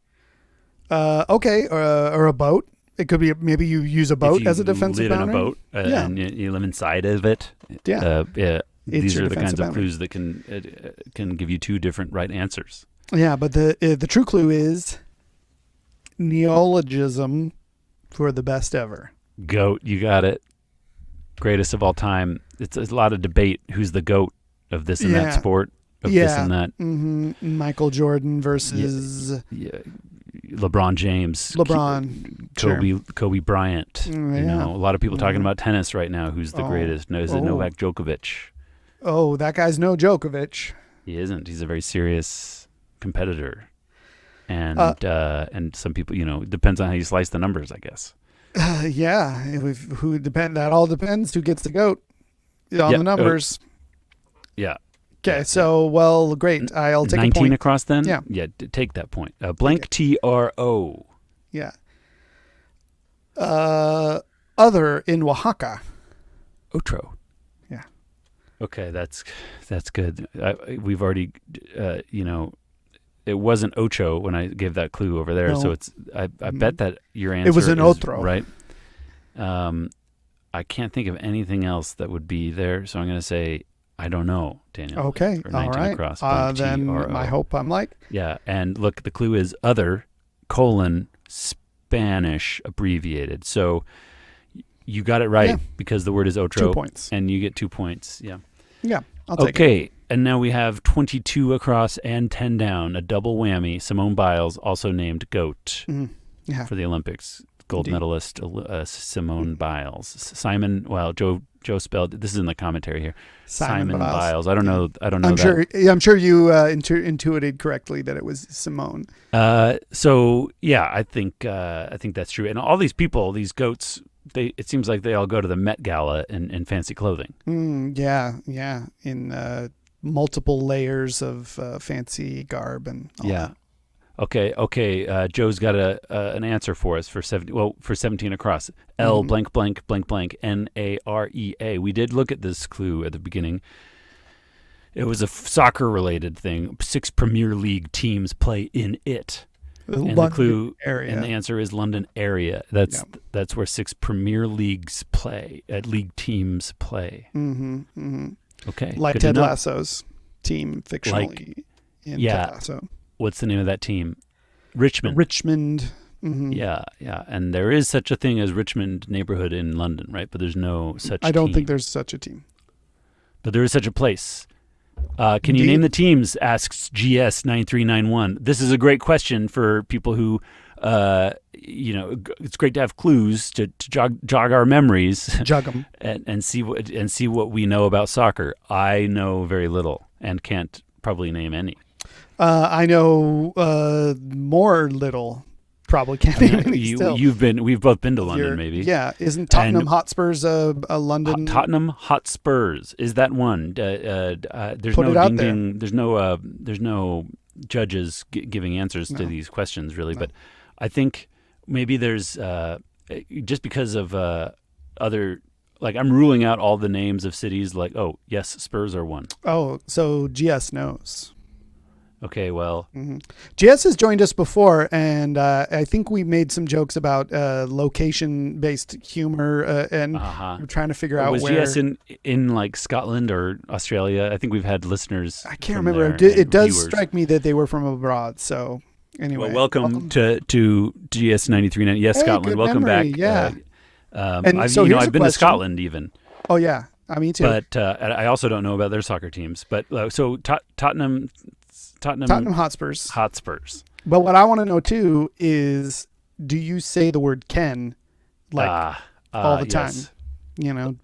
Okay, or a boat. It could be maybe you use a boat as a defensive boundary. Live in a boat and you live inside of it. Yeah. These are the kinds of clues that can give you two different right answers. Yeah, but the true clue is neologism for the best ever. Goat, you got it. Greatest of all time. It's a lot of debate. Who's the GOAT of this and that sport? Of this and that. Mm-hmm. Michael Jordan versus LeBron James. Kobe Bryant. You know, a lot of people talking about tennis right now. Who's the greatest? Is it Novak Djokovic? Oh, that guy's no Djokovic. He isn't. He's a very serious competitor. And some people, depends on how you slice the numbers, I guess. That all depends who gets the GOAT on the numbers. Okay, so great. I'll take 19 a point. Across then? Yeah. Yeah, take that point. Blank TRO. Yeah. Other in Oaxaca. Otro. Yeah. Okay, that's good. We've already it wasn't Ocho when I gave that clue over there, so it's I bet that your answer it was an Otro, right? I can't think of anything else that would be there, so I'm going to say I don't know, Daniel. Okay, all right. Across, then I hope I'm like. Yeah, and look, the clue is other, Spanish abbreviated. So you got it right because the word is Otro. 2 points. And you get 2 points, yeah. Yeah, I'll take it. Okay, and now we have 22 across and 10 down, a double whammy. Simone Biles, also named GOAT for the Olympics. Gold medalist Simone Biles. Simon, Joe spelled, this is in the commentary here. Simon Biles. I don't know. I'm sure you intuited correctly that it was Simone. So yeah, I think that's true. And all these people, these GOATs, it seems like they all go to the Met Gala in fancy clothing. Yeah, in multiple layers of fancy garb and all that. Okay. Joe's got an answer for us for 17 across. L blank blank blank blank NAREA. We did look at this clue at the beginning. It was a soccer related thing. 6 Premier League teams play in it. And the clue area. And the answer is London area. That's where 6 Premier Leagues play. League teams play. Okay. Like Ted Lasso's team fictionally in Ted Lasso. What's the name of that team? Richmond. Mm-hmm. Yeah. And there is such a thing as Richmond neighborhood in London, right? But there's no such I don't team. think there's such a team. But there is such a place. Can you name the teams? Asks GS9391. This is a great question for people who, it's great to have clues to jog our memories. Jog them. and see what we know about soccer. I know very little and can't probably name any. I know more little. Probably can't name any still. We've both been to London, maybe. Yeah, isn't Tottenham Hotspurs a London? Tottenham Hotspurs is that one? There's Put no it out ding ding. There's no judges giving answers to these questions really, but I think maybe there's just because of other. Like I'm ruling out all the names of cities. Like Spurs are one. Oh, so GS knows. Okay, well. GS has joined us before, and I think we made some jokes about location-based humor, and we're trying to figure out where. Was GS in like Scotland or Australia? I think we've had listeners. I can't remember. It does strike me that they were from abroad. So anyway, well, welcome to GS 93. Yes, hey, Scotland. Welcome memory. back. Yeah. I've been to Scotland even. Oh yeah, me too. But I also don't know about their soccer teams. But so Tottenham Hotspurs. But what I want to know too is, do you say the word Ken all the time? you know,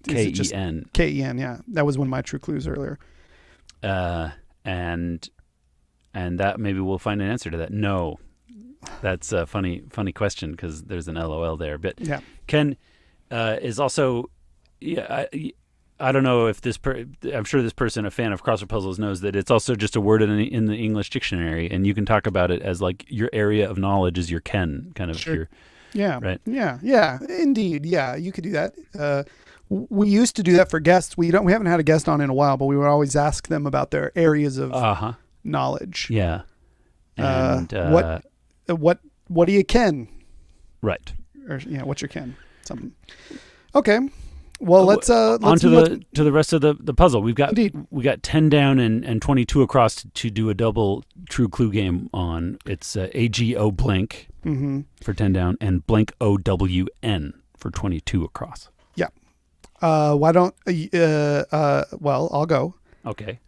is it just Ken. Ken? Yeah, that was one of my true clues earlier. And that maybe we'll find an answer to that. No, that's a funny question because there's an LOL there. But Yeah. Ken is also, yeah, I don't know if I'm sure this person, a fan of crossword puzzles, knows that it's also just a word in the English dictionary, and you can talk about it as like your area of knowledge is your Ken, kind of. Sure. Your, Yeah. right. Yeah. Indeed. Yeah. You could do that. We used to do that for guests. We haven't had a guest on in a while, but we would always ask them about their areas of knowledge. Yeah. And what do you ken? Right. Or what's your ken? Something. Okay. Well, let's on to the rest of the puzzle. We got 10 down and 22 across to do a double true clue game on. It's AGO blank for 10 down and blank OWN for 22 across. Yeah. Why don't well, I'll go. Okay.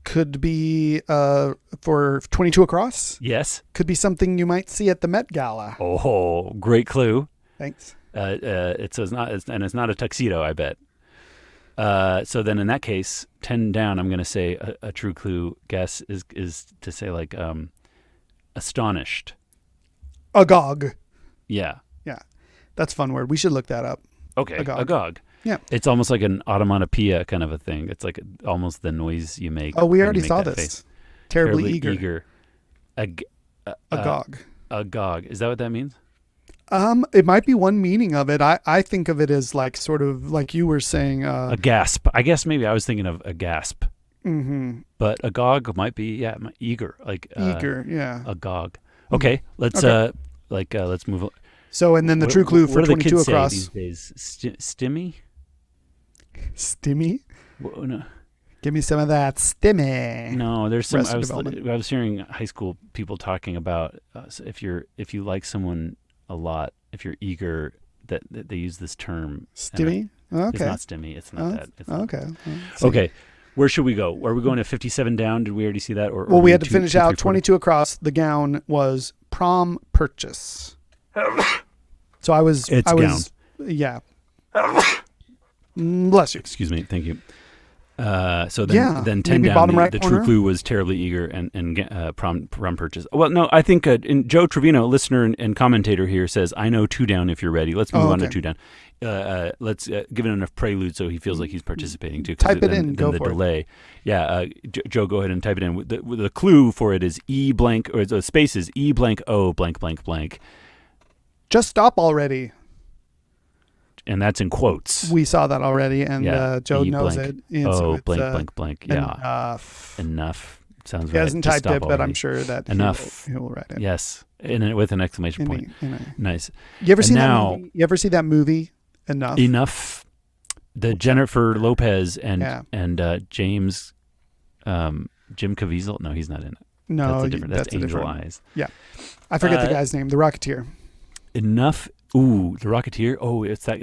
Could be for 22 across. Yes. Could be something you might see at the Met Gala. Oh, great clue. Thanks. It's not a tuxedo, I bet. So then in that case, 10 down, I'm going to say a true clue guess is to say like astonished. Agog. Yeah. Yeah. That's a fun word. We should look that up. Okay. Agog. Yeah. It's almost like an onomatopoeia kind of a thing. It's like almost the noise you make. Oh, we already saw this. Face. Terribly eager. Agog. Agog. Is that what that means? It might be one meaning of it. I think of it as like sort of like you were saying. A gasp. I guess maybe I was thinking of a gasp. Mm-hmm. But agog might be eager. Like eager. Yeah. Agog. Okay. Let's let's move on. So and then the true clue for 22 across. across. These days? Stimmy. Stimmy. Well, no. Give me some of that stimmy. No, there's some. I was hearing high school people talking about if you like someone a lot, if you're eager, that they use this term. Stimmy? Okay. It's not stimmy. It's not that. It's okay. Okay. Where should we go? Are we going to 57 down? Did we already see that? Or we had to finish out 22 across. The gown was prom purchase. So I was. Gown. Yeah. Bless you. Excuse me. Thank you. So then 10 down, the true clue was terribly eager and prom purchase. Well, no, I think Joe Trevino, listener and commentator here, says, I know 2 down if you're ready. Let's move on to 2 down. Let's give it enough prelude so he feels like he's participating too. Type it in. Go the for delay. It. Yeah, Joe, go ahead and type it in. The clue for it is E blank, or the space is E blank O blank blank blank. Just stop already. And that's in quotes. We saw that already, and Joe knows it. Blank, blank, blank. Yeah. Enough. Sounds right. He hasn't typed it, but I'm sure that enough. He will write it. Yes, with an exclamation point. Nice. You ever see that movie? You ever see that movie? Enough. Enough. The Jennifer Lopez and James, Jim Caviezel. No, he's not in it. No, that's Angel Eyes. Yeah, I forget the guy's name. The Rocketeer. Enough. Ooh, the Rocketeer. Oh, it's that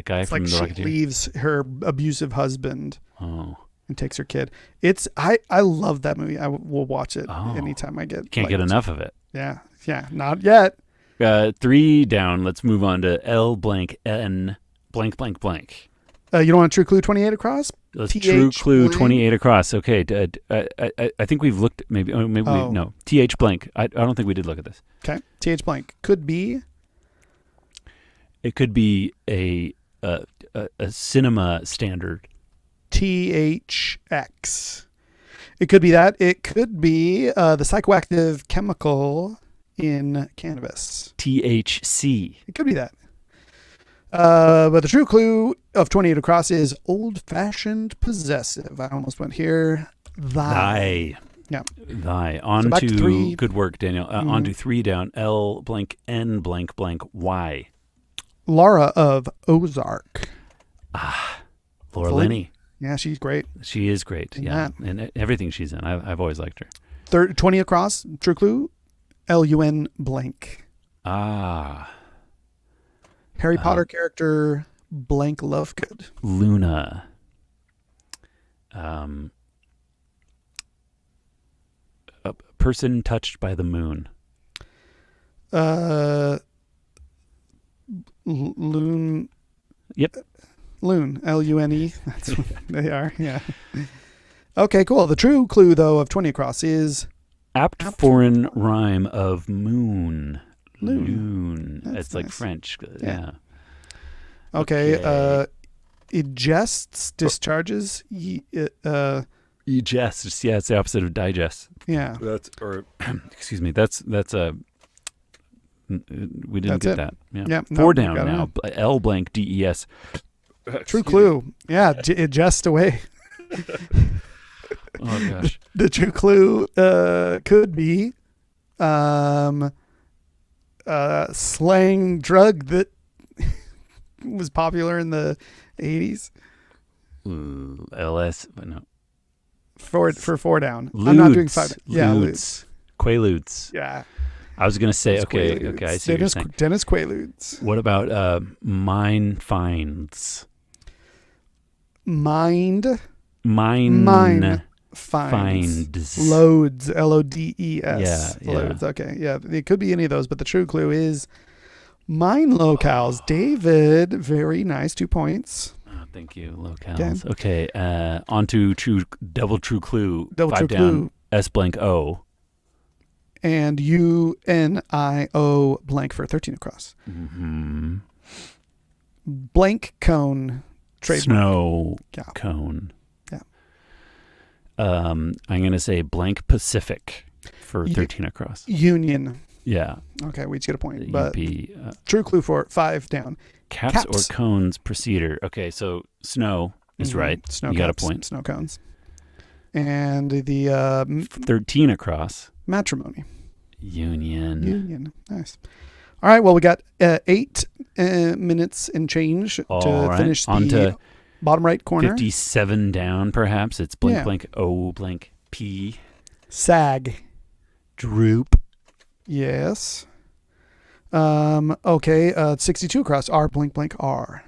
guy from the Rocketeer. She leaves her abusive husband. Oh. And takes her kid. I love that movie. I will watch it anytime I get. Can't get enough of it. Yeah. Not yet. 3 down. Let's move on to L blank N blank blank blank. You don't want a true clue 28 across? True clue 28 across. Okay. I think we've looked. Maybe no. TH blank. I don't think we did look at this. Okay. TH blank could be. It could be a cinema standard. THX. It could be that. It could be the psychoactive chemical in cannabis. THC. It could be that. But the true clue of 28 across is old-fashioned possessive. I almost went here. Thy. Yeah. Thy. On to 3. Good work, Daniel. On to 3 down. L blank N blank blank Y. Laura of Ozark. Laura Linney. Yeah, she's great. She is great. And everything she's in. I've always liked her. 20 across. True clue. LUN blank. Harry Potter character blank Lovegood. Luna. A person touched by the moon. Yep. Loon. Lune. That's what they are. Yeah. Okay, cool. The true clue, though, of 20 across is apt foreign rhyme of moon. Loon. It's like nice. French. Yeah. Okay. Egests, discharges. Egests. Yeah, it's the opposite of digest. Yeah. Excuse me. That's a. We didn't get that. Yeah. Yep, Four down now. L blank DES. True clue. Yeah, just away. Oh gosh. The true clue could be slang drug that was popular in the 80s. LS, no. For 4 down. Ludes. I'm not doing 5. Yeah, Ludes. Quaaludes. Yeah. I was gonna say Those okay. Quaaludes. Okay, I see what you're saying. Dennis Quaaludes. What about mine finds? Mine finds. Loads. LODES. Yeah. Loads. Okay. Yeah. It could be any of those, but the true clue is mine locales. David, very nice. 2 points. Oh, thank you. Locales. Okay. On to double true clue. Double 5 true down. clue. S blank O. And UNIO blank for 13 across. Mm-hmm. Blank cone. Trademark. Snow Yeah. cone. Yeah. I'm going to say blank Pacific for 13 across. Union. Yeah. Okay, we each get a point. But UP, true clue for 5 down. caps or cones procedure. Okay, so snow is right. Snow you caps, got a point. Snow cones. And the 13 across. matrimony. Union. Nice. All right, well, we got 8 minutes and change to finish the bottom right corner. 57 down, perhaps. It's blank, blank, O, blank, P. Sag. Droop. Yes. Okay, 62 across. R, blank, blank, R.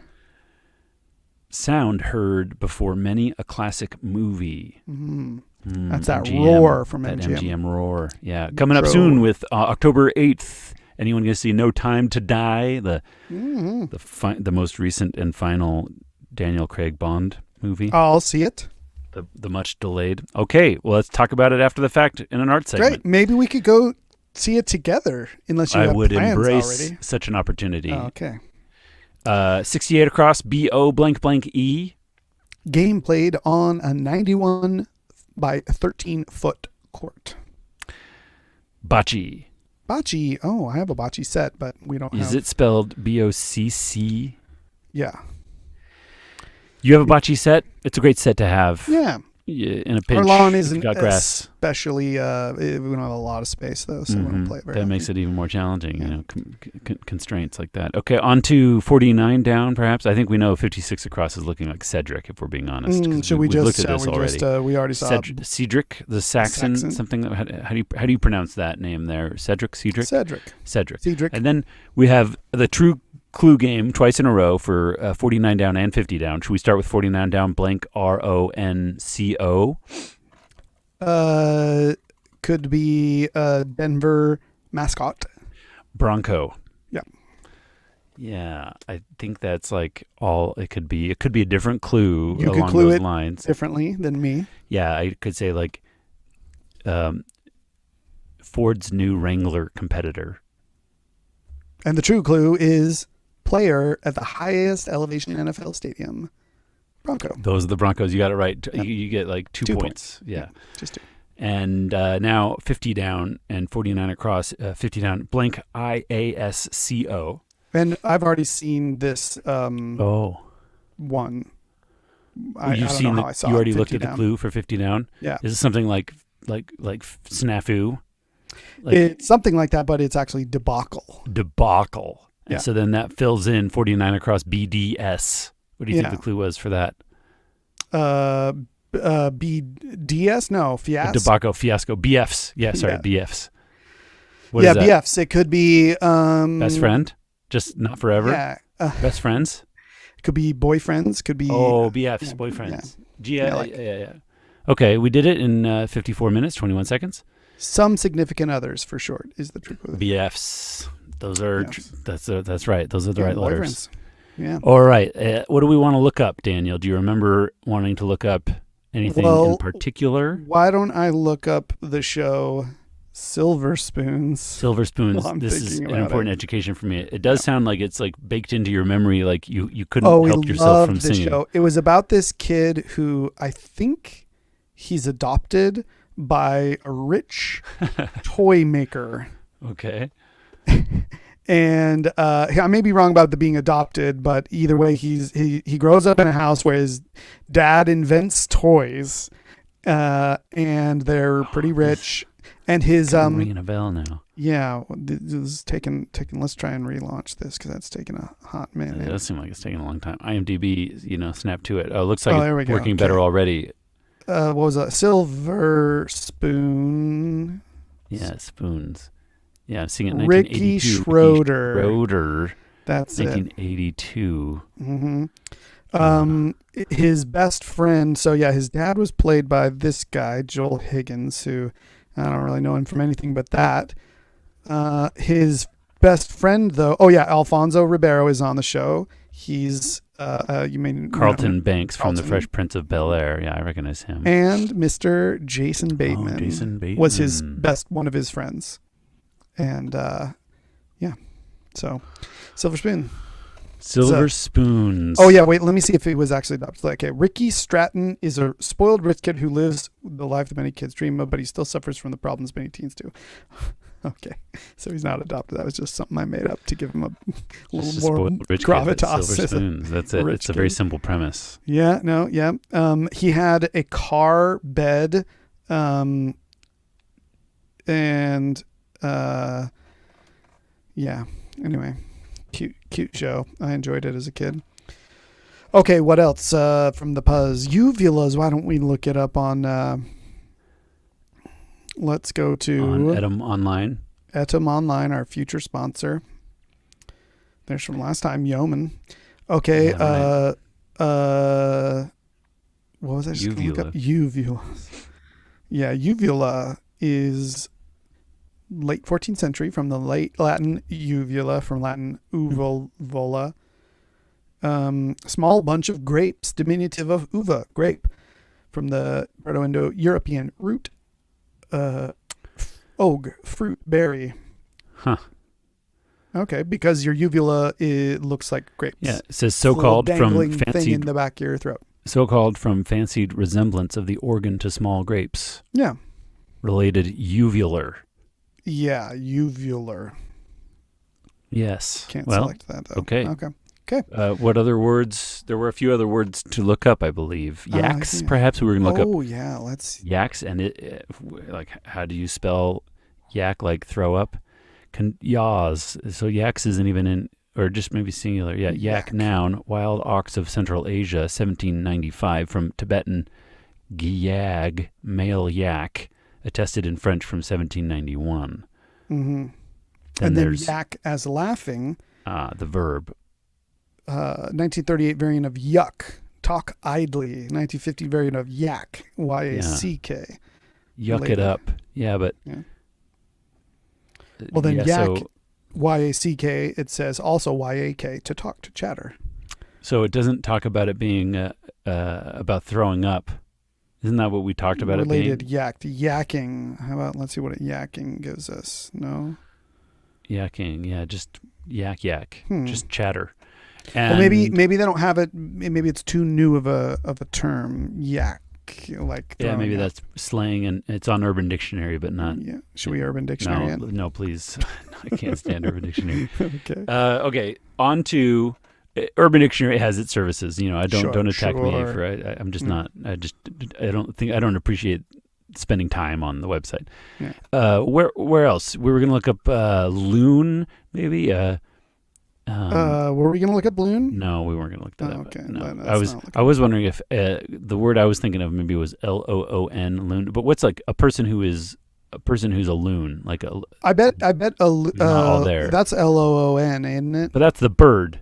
Sound heard before many a classic movie. Mm-hmm. That's that MGM, roar from that MGM. MGM roar. Yeah, coming up soon with October 8th. Anyone going to see No Time to Die, the most recent and final Daniel Craig Bond movie? I'll see it. The much delayed. Okay, well, let's talk about it after the fact in an art segment. Great. Maybe we could go see it together, unless you have plans already. I would embrace such an opportunity. Okay. 68 across, BO blank blank E. Game played on a 91 by 13 foot court. Bocce. Bocce. Oh, I have a bocce set, but we don't have. Is it spelled BOCC? Yeah. You have a bocce set? It's a great set to have. Yeah. In a pinch. Our lawn isn't got grass. Especially, we don't have a lot of space, though, so we don't play it very That often. makes it even more challenging, you know, constraints like that. Okay, on to 49 down, perhaps. I think we know 56 across is looking like Cedric, if we're being honest. Should we we've just, looked at this already. We already saw Cedric, the Saxon, something. How do you pronounce that name there? Cedric. Cedric. And then we have the true clue game twice in a row for 49 down and 50 down. Should we start with 49 down? Blank RONCO. Could be Denver mascot. Bronco. Yeah. Yeah, I think that's like all it could be. It could be a different clue You along could clue those it lines. Differently than me. Yeah, I could say like Ford's new Wrangler competitor. And the true clue is player at the highest elevation NFL stadium. Bronco. Those are the Broncos. You got it right. Yep. You get like 2 points. Yeah. Just 2. And now 50 down and 49 across. 50 down. Blank IASCO. And I've already seen this one. You've seen it. You already looked at the clue for 50 down? Yeah. Is it something like snafu? It's something like that, but it's actually debacle. And so then that fills in 49 across BDS. What do you think the clue was for that? BDS? No, fiasco. Fiasco. BFs. Yeah, sorry, BFs. What is that? BFs. It could be... best friend? Just not forever? Yeah. Best friends? Could be boyfriends. Could be... Oh, BFs, boyfriends. Yeah. Yeah. Okay, we did it in 54 minutes, 21 seconds. Some significant others, for short, is the true clue. BFs. Those are... That's right. Those are the right letters. Yeah. All right. What do we want to look up, Daniel? Do you remember wanting to look up anything in particular? Why don't I look up the show Silver Spoons? Silver Spoons. While I'm This is thinking an about important it. education for me. It does sound like it's like baked into your memory, like you couldn't Oh, we help yourself from loved the singing. show. It was about this kid who I think he's adopted by a rich toy maker. Okay. And I may be wrong about the being adopted, but either way, he grows up in a house where his dad invents toys, and they're pretty rich. And his I'm ringing a bell now. yeah, this is taking. Let's try and relaunch this because that's taking a hot minute. It does seem like it's taking a long time. IMDb, snap to it. Oh, it looks like there we it's go. working better already. What was that? Silver Spoon. Yeah, Spoons. Yeah, I'm seeing it. Ricky 1982. Schroeder. Ricky Schroeder. That's 1982. it. Mm-hmm. His best friend. So yeah, his dad was played by this guy, Joel Higgins, who I don't really know him from anything but that. His best friend, though. Oh yeah, Alfonso Ribeiro is on the show. He's you may Carlton Banks from The Fresh Prince of Bel-Air. Yeah, I recognize him. And Mr. Jason Bateman. Jason Bateman was his one of his friends. And yeah, so Silver Spoon. Silver Spoons. Oh yeah, wait. Let me see if he was actually adopted. Okay, Ricky Stratton is a spoiled rich kid who lives the life that many kids dream of, but he still suffers from the problems many teens do. Okay, so he's not adopted. That was just something I made up to give him a little more gravitas. Silver Spoons. That's it. It's a very simple premise. Yeah. No. Yeah. He had a car bed, and yeah. Anyway, cute show. I enjoyed it as a kid. Okay, what else from the Puzz? Uvulas. Why don't we look it up on? Let's go to on Etam Online. Etam Online, our future sponsor. There's from last time, Yeoman. Okay. Yeah, right. What was I just Uvula. look up? Uvula. Yeah, uvula is late 14th century, from the late Latin uvula, from Latin uvola. Small bunch of grapes, diminutive of uva, grape, from the Proto-Indo-European root, ogue, fruit, berry. Huh. Okay, because your uvula looks like grapes. Yeah, it says so-called from thing in fancied, the back of your throat. so-called from fancied resemblance of the organ to small grapes. Yeah. Related uvular. Yeah, uvular. Yes. Can't well, select that though. Okay. Okay. What other words? There were a few other words to look up, I believe. Yaks, Yeah. perhaps we were going to look up. Oh yeah, let's. Yaks, and it like how do you spell yak? Like throw up? Yaws. So yaks isn't even in, or just maybe singular. Yeah, yak noun. Wild ox of Central Asia, 1795, from Tibetan gyag, male yak, attested in French from 1791. Mm-hmm. Then and there's then yak as laughing. the verb. 1938 variant of yuck. Talk idly. 1950 variant of yak. Y-A-C-K. Yuck Later. it up. Yeah, but Yeah. Well, then yak, So, Y-A-C-K, it says also Y-A-K, to talk, to chatter. so it doesn't talk about it being about throwing up. Isn't that what we talked about Related it being? yak. Yakking. How about, let's see what a yakking gives us. No? Yakking. Yeah, just yak. Just chatter. Well, And maybe they don't have it. Maybe it's too new of a term. Yak, like yeah, maybe throwing up. that's slang, and it's on Urban Dictionary, but not. Yeah. Should we Urban Dictionary it? No, please. I can't stand Urban Dictionary. Okay. Okay, on to Urban Dictionary has its services. I don't attack me sure. for. I'm just not. I don't appreciate spending time on the website. Yeah. Where else? We were gonna look up loon, maybe. Were we going to look at Loon? No, we weren't going to look that up. Okay, No, then I was. that's not I was wondering if the word I was thinking of maybe was loon, loon. But what's like a person who's a loon? Like a. I bet Not all there. that's Loon, isn't it? But that's the bird.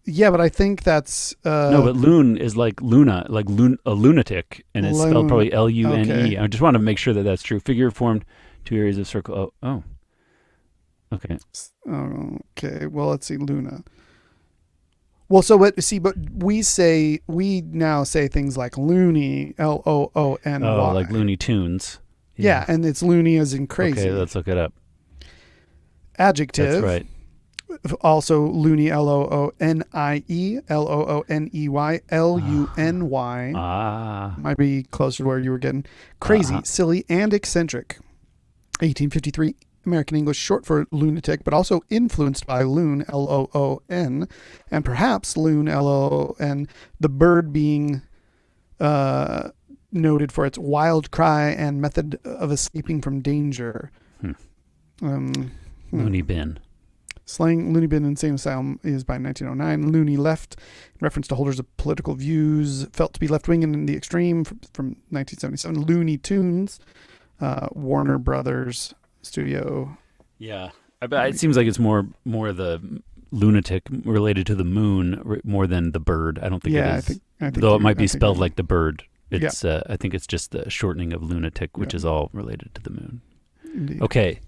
Yeah, but I think that's No, but loon is like Luna, like a lunatic, and it's spelled Loon. probably Lune. Okay. I just want to make sure that that's true. Figure formed two areas of circle. Oh. Okay. okay. Well, let's see, Luna. Well, so what? See, but we now say things like loony, Loony. Oh, like Looney Tunes. Yeah, and it's loony as in crazy. Okay, let's look it up. Adjective. That's right. Also loony, Looney, Looney, Luny. Might be closer to where you were getting. Crazy, silly, and eccentric. 1853 American English, short for lunatic, but also influenced by loon, Loon, and perhaps loon, Loon, the bird being noted for its wild cry and method of escaping from danger. Loony bin. Slang loony bin insane asylum is by 1909. Loony left, in reference to holders of political views felt to be left-wing and in the extreme, from 1977. Looney Tunes, Warner Brothers Studio. Yeah, it seems like it's more the lunatic related to the moon more than the bird. I don't think it is. I think though it might be spelled like the bird. It's I think it's just the shortening of lunatic, which is all related to the moon. Indeed. Okay,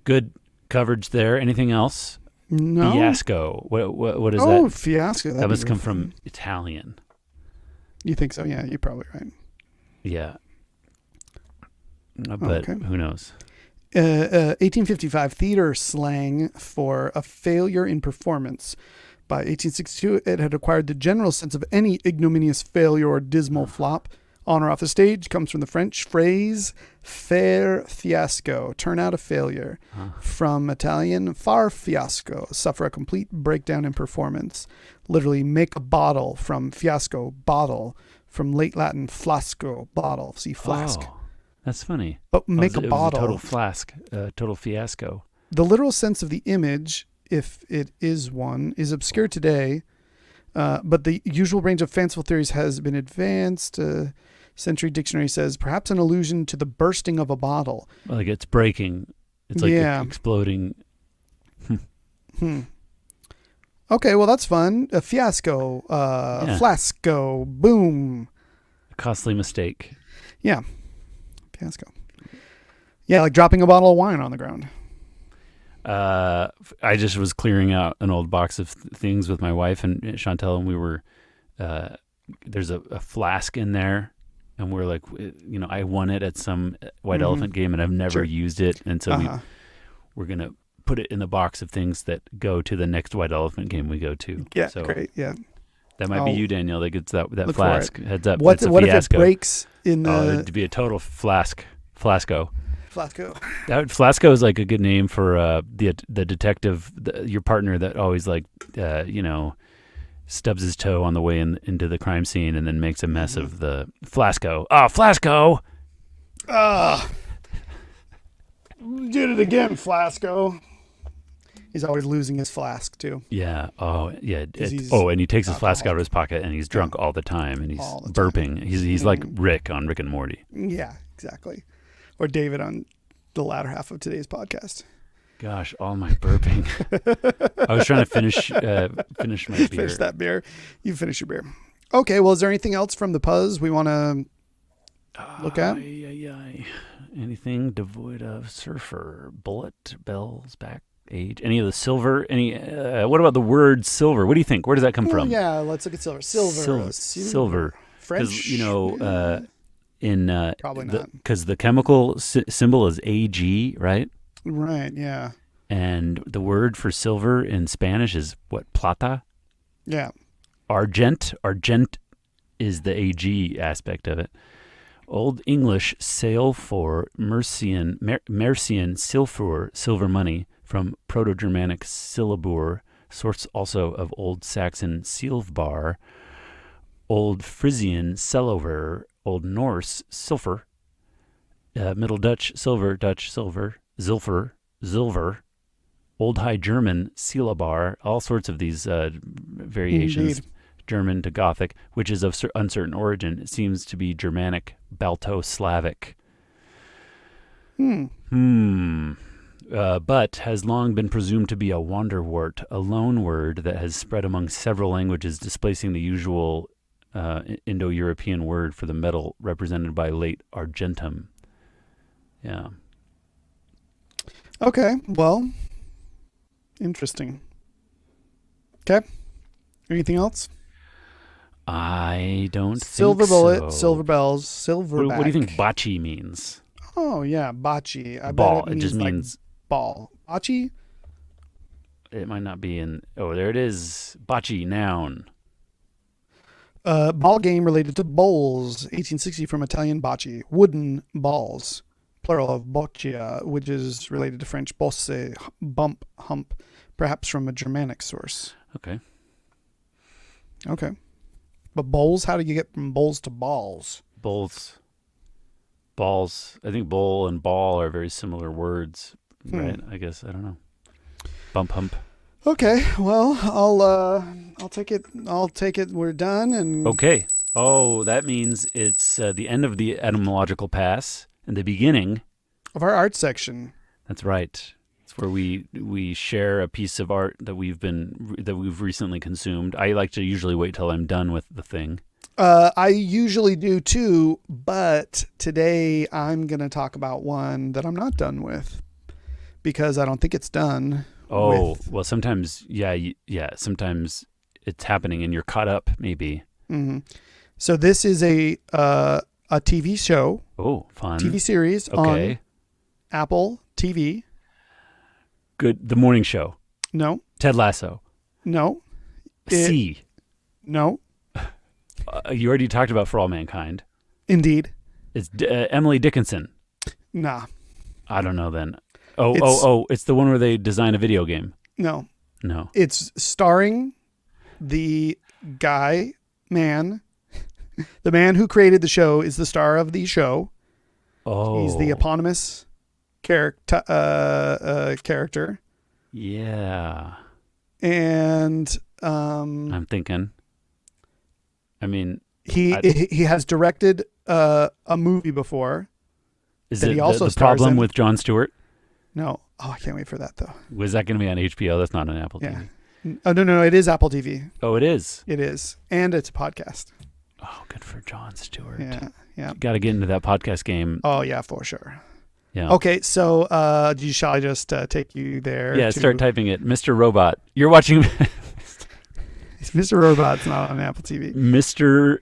good coverage there. Anything else? No. Fiasco. What is that? Oh, fiasco. That must come from Italian. You think so? Yeah, you're probably right. Yeah. But who knows? 1855 theater slang for a failure in performance. By 1862, it had acquired the general sense of any ignominious failure or dismal flop. On or off the stage comes from the French phrase faire fiasco, turn out a failure. From Italian far fiasco, suffer a complete breakdown in performance. Literally make a bottle, from fiasco, bottle. From late Latin flasco, bottle. See, flask. Oh, that's funny. But make a bottle. It was a total flask, total fiasco. The literal sense of the image, if it is one, is obscure today, but the usual range of fanciful theories has been advanced. Century Dictionary says, perhaps an allusion to the bursting of a bottle. Like it's breaking. It's like exploding. Okay, well, that's fun. A fiasco, flasco, boom. A costly mistake. Yeah, fiasco. Yeah, like dropping a bottle of wine on the ground. I just was clearing out an old box of things with my wife and Chantel, and we were, there's a flask in there, and we're like, I won it at some white elephant game, and I've never used it, and so we're gonna put it in the box of things that go to the next white elephant game we go to. Yeah, so great. Yeah, that might be you, Daniel. That gets that flask. Heads up. What if it breaks in the? Oh, it'd be a total flasco. Flasco. Flasco is like a good name for the detective, your partner that always stubs his toe on the way into the crime scene and then makes a mess of the Flasco. Oh, Flasco! Did it again, Flasco. He's always losing his flask too. Yeah. Oh, yeah. And he takes his flask out of his pocket and he's drunk all the time and he's burping. He's like Rick on Rick and Morty. Yeah, exactly. Or David on the latter half of today's podcast. Gosh, all my burping. I was trying to finish my beer. Finish that beer. You finish your beer. Okay, well, is there anything else from the Puzz we want to look at? Anything devoid of surfer, bullet, bells, back, age, any of the silver, what about the word silver? What do you think? Where does that come from? Yeah, let's look at silver. Silver. French? Probably not. Because the chemical symbol is Ag, right? Right, yeah. And the word for silver in Spanish is what? Plata? Yeah. Argent is the Ag aspect of it. Old English sail for Mercian silver money, from Proto-Germanic syllabur, source also of Old Saxon silvbar, Old Frisian sellover, Old Norse silfer, Middle Dutch silver, zilfer, Old High German syllabar, all sorts of these variations. Indeed. German to Gothic, which is of uncertain origin. It seems to be Germanic, Balto-Slavic. But has long been presumed to be a wanderwort, a loan word that has spread among several languages, displacing the usual Indo-European word for the metal represented by late argentum. Yeah. Okay, well, interesting. Okay. Anything else? I don't Silver think bullet, so. silver bells, silverback. What do you think bocce means? Oh yeah, bocce. I Ball. bet it Just like means ball. Bocce. it might not be in. Oh, there it is. Bocce, noun. Ball game related to bowls. 1860 from Italian bocce. Wooden balls. Plural of boccia, which is related to French bosse, bump, hump, perhaps from a Germanic source. Okay. Okay. But bowls, how do you get from bowls to balls? Bowls. Balls. I think bowl and ball are very similar words, right? I guess. I don't know. Bump, hump. Okay, well, I'll take it. I'll take it. We're done. And Okay. Oh, that means it's the end of the etymological pass and the beginning of our art section. That's right. It's where we share a piece of art that we've recently consumed. I like to usually wait till I'm done with the thing. I usually do too, but today I'm going to talk about one that I'm not done with because I don't think it's done. Oh, well, sometimes, yeah, sometimes it's happening and you're caught up, maybe. Mm-hmm. So this is a TV show. Oh, fun. TV series on Apple TV. Good. The Morning Show. No. Ted Lasso. No. C. No. You already talked about For All Mankind. Indeed. It's Emily Dickinson. Nah. I don't know then. It's the one where they design a video game. No. It's starring the man. The man who created the show is the star of the show. Oh. He's the eponymous character. Yeah. And I'm thinking. I mean, he has directed a movie before. Is that it he also the problem in. with Jon Stewart? No. Oh, I can't wait for that though. Was that going to be on HBO? That's not on Apple TV. Oh no, it is Apple TV. Oh, it is. It is, and it's a podcast. Oh, good for Jon Stewart. Yeah. Got to get into that podcast game. Oh yeah, for sure. Yeah. Okay, so shall I just take you there? Yeah, start typing it. Mr. Robot. You're watching. Mr. Robot's not on Apple TV. Mr.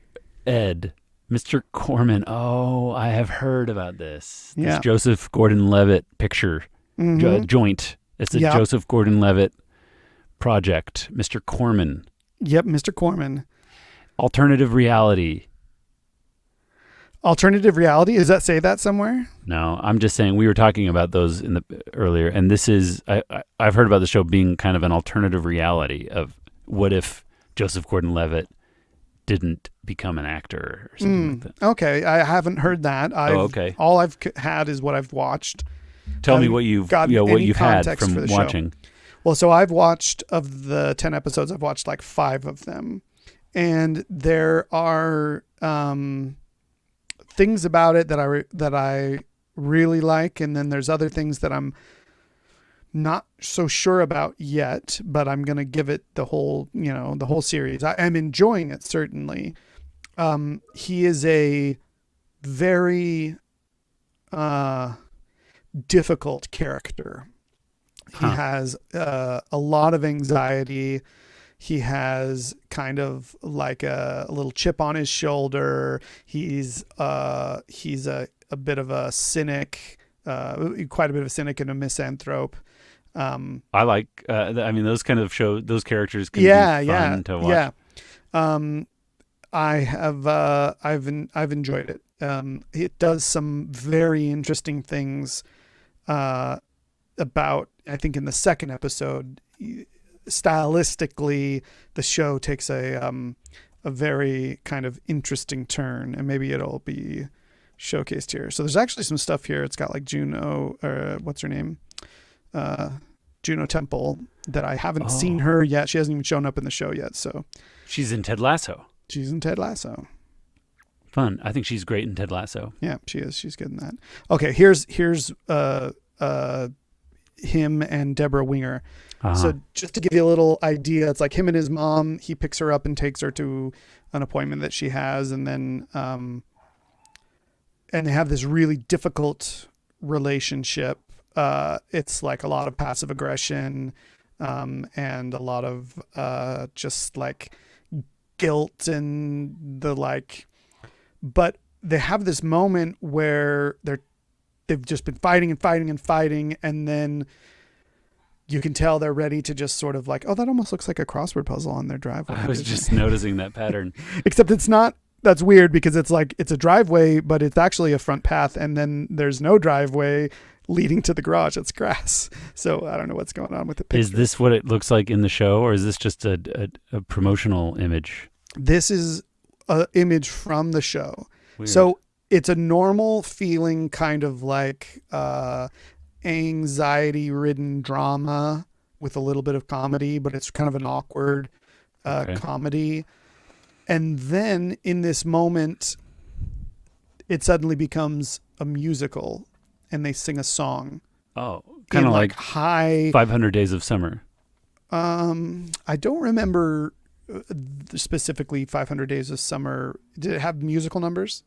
Ed. Mr. Corman. Oh, I have heard about this. This Joseph Gordon-Levitt picture joint. It's a Joseph Gordon-Levitt project. Mr. Corman. Yep, Mr. Corman. Alternative reality. Alternative reality? Does that say that somewhere? No, I'm just saying we were talking about those earlier, and this is I've heard about the show being kind of an alternative reality of what if Joseph Gordon-Levitt didn't become an actor or something like that. Okay, I haven't heard that. Okay. All I've had is what I've watched. Tell me what you've had from watching. Well, so I've watched, of the 10 episodes, I've watched like 5 of them. And there are things about it that I really like, and then there's other things that I'm not so sure about yet, but I'm going to give it the whole series. I'm enjoying it, certainly. He is a very difficult character. He has a lot of anxiety. He has kind of like a little chip on his shoulder. He's a bit of a cynic, quite a bit of a cynic and a misanthrope. I like. Those kind of those characters can be fun to watch. Yeah. I've enjoyed it. It does some very interesting things. About, I think in the second episode, stylistically, the show takes a very kind of interesting turn, and maybe it'll be showcased here. So there's actually some stuff here. It's got like Juno, or what's her name? Juno Temple, that I haven't seen her yet. She hasn't even shown up in the show yet. So she's in Ted Lasso. She's in Ted Lasso. Fun. I think she's great in Ted Lasso. Yeah, she is. She's good in that. Okay, here's him and Deborah Winger. So just to give you a little idea, it's like him and his mom. He picks her up and takes her to an appointment that she has, and then and they have this really difficult relationship. It's like a lot of passive aggression. and a lot of just like guilt and the like. But they have this moment where they've just been fighting and fighting and fighting, and then you can tell they're ready to just sort of like, oh, that almost looks like a crossword puzzle on their driveway. I was just noticing that pattern. Except it's not. That's weird because it's like it's a driveway, but it's actually a front path, and then there's no driveway leading to the garage. It's grass. So I don't know what's going on with the picture. Is this what it looks like in the show, or is this just a promotional image? This is an image from the show. Weird. So it's a normal feeling, kind of like anxiety-ridden drama with a little bit of comedy, but it's kind of an awkward comedy. And then in this moment, it suddenly becomes a musical, and they sing a song. Oh, kind of like high 500 Days of Summer. I don't remember specifically 500 Days of Summer. Did it have musical numbers?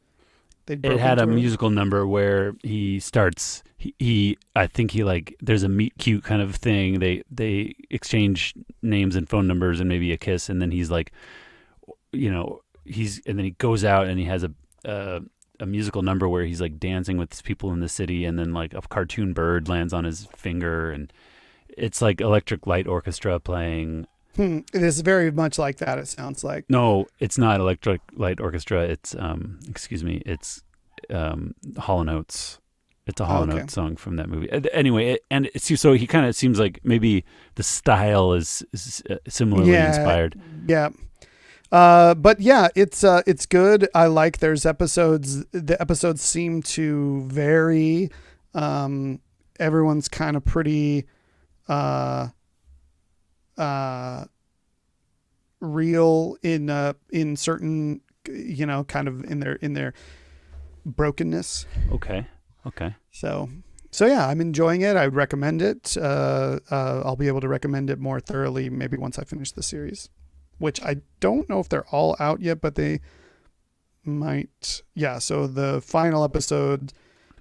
It had a musical number where he starts. I think he like there's a meet cute kind of thing. They exchange names and phone numbers and maybe a kiss, and then he's like, and then he goes out and he has a musical number where he's like dancing with people in the city, and then like a cartoon bird lands on his finger, and it's like Electric Light Orchestra playing. It is very much like that. It sounds like. No, it's not Electric Light Orchestra. It's it's Hall & Oates. It's a Hall & Oates song from that movie. Anyway, so he kind of seems like maybe the style is similarly inspired. Yeah. But yeah, it's good. I like there's episodes. The episodes seem to vary. Everyone's kind of pretty real in certain, kind of in their brokenness. Okay. So yeah, I'm enjoying it. I would recommend it. I'll be able to recommend it more thoroughly maybe once I finish the series, which I don't know if they're all out yet, but they might. Yeah. So the final episode,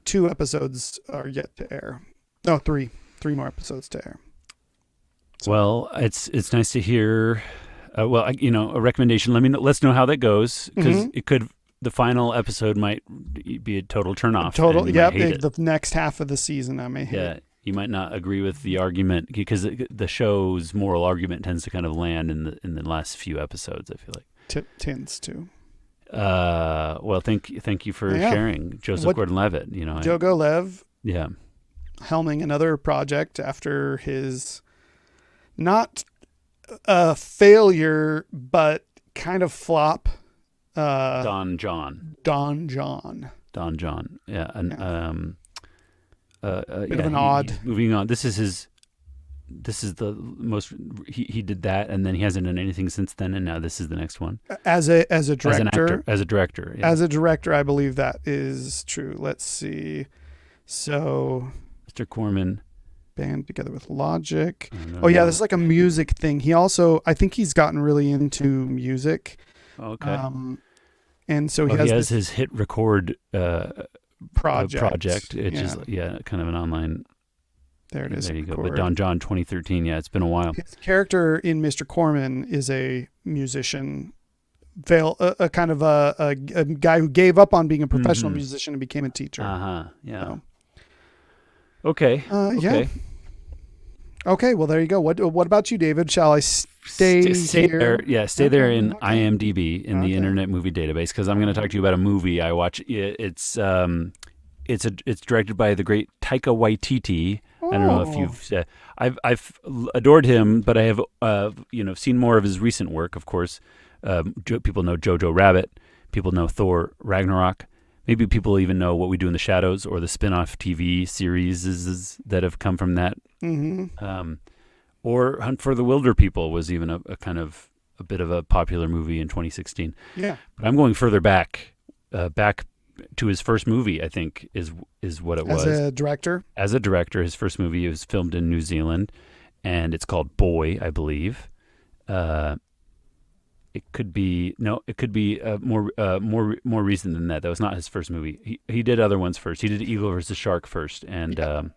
2 episodes are yet to air. No, 3 more episodes to air. So. Well, it's nice to hear. A recommendation. Let's know how that goes, because the final episode might be a total turnoff. The next half of the season I may hate. Yeah, you might not agree with the argument, because the show's moral argument tends to kind of land in the last few episodes, I feel like. Tends to. Well, thank you for sharing, Joseph Gordon-Levitt. Jogo Lev. Yeah. Helming another project after his not a failure, but kind of flop. Don John. Yeah. And bit of an odd. Moving on. This is the most. He did that, and then he hasn't done anything since then, and now this is the next one. As a director. As a director. Yeah. As a director, I believe that is true. Let's see. So, Mr. Corman. Band together with Logic. This is like a music thing. He also, I think he's gotten really into music. Okay. And so he has his hit record project. It's just kind of an online. There it is. There you go. But Don John 2013. Yeah, it's been a while. His character in Mr. Corman is a musician. A kind of a guy who gave up on being a professional musician and became a teacher. Yeah. So. Okay. Yeah. Okay. Well, there you go. What about you, David? Shall I stay here? Stay there in IMDb in the Internet Movie Database, because I'm going to talk to you about a movie I watch. It's directed by the great Taika Waititi. I don't know if you've. I've adored him, but I have seen more of his recent work. Of course, people know Jojo Rabbit. People know Thor Ragnarok. Maybe people even know What We Do in the Shadows, or the spin-off TV series that have come from that. Mm-hmm. Or Hunt for the Wilder People was even a kind of a bit of a popular movie in 2016. Yeah. But I'm going further back to his first movie, I think, is what it was. As a director? As a director, his first movie was filmed in New Zealand, and it's called Boy, I believe. It could be more recent than that. That was not his first movie. He did other ones first. He did Eagle versus Shark first, and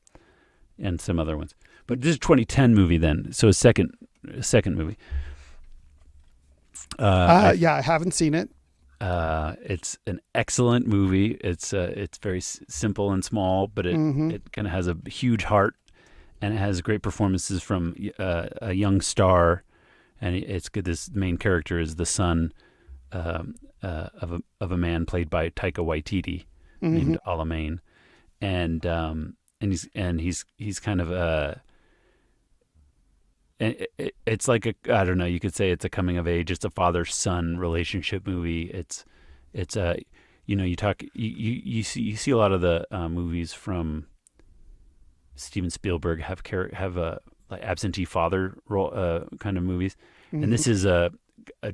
and some other ones. But this is a 2010 movie then, so a second movie. I haven't seen it. It's an excellent movie. It's very simple and small, but it kind of has a huge heart, and it has great performances from a young star, and it's good. This main character is the son of a man played by Taika Waititi named Alamein, and he's kind of and it's like I don't know. You could say it's a coming of age. It's a father-son relationship movie. It's you see a lot of the movies from Steven Spielberg have a like absentee father role kind of movies, and this is a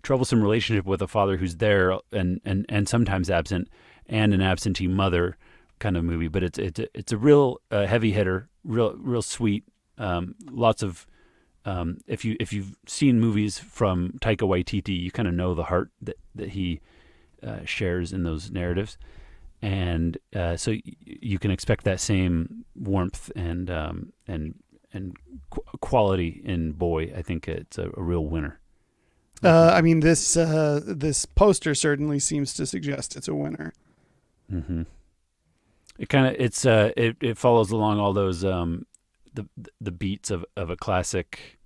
troublesome relationship with a father who's there and sometimes absent, and an absentee mother kind of movie. But it's a real heavy hitter, real sweet. Lots of if you've seen movies from Taika Waititi, you kind of know the heart that he shares in those narratives, and so you can expect that same warmth and quality in Boy. I think it's a real winner. I mean, this poster certainly seems to suggest it's a winner. Mm-hmm. It follows along all those the beats of a classic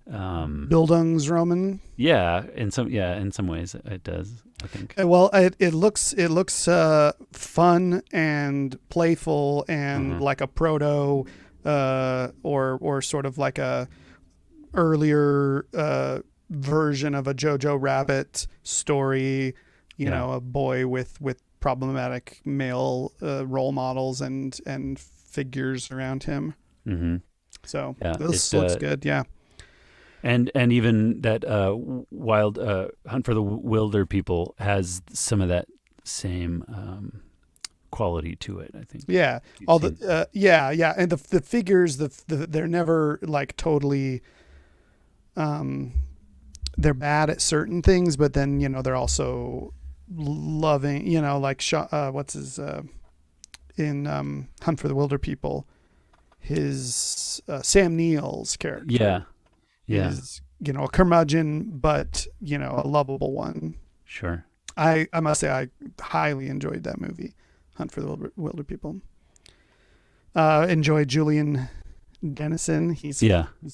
Bildungsroman. Yeah, in some ways it does, I think. Well, it looks fun and playful and like a proto or sort of like a earlier version of a Jojo Rabbit story, you know, a boy with problematic male role models and figures around him. So this looks good. Yeah. And even that Wild Hunt for the Wilder People has some of that same quality to it, I think. Yeah. All the and the figures, they're never like totally they're bad at certain things, but then, you know, they're also loving, you know, like what's his in Hunt for the Wilder People, his Sam Neill's character. Yeah. Is, you know, a curmudgeon, but, you know, a lovable one. Sure. I must say I highly enjoyed that movie, Hunt for the Wilder People. Enjoyed Julian Dennison. He's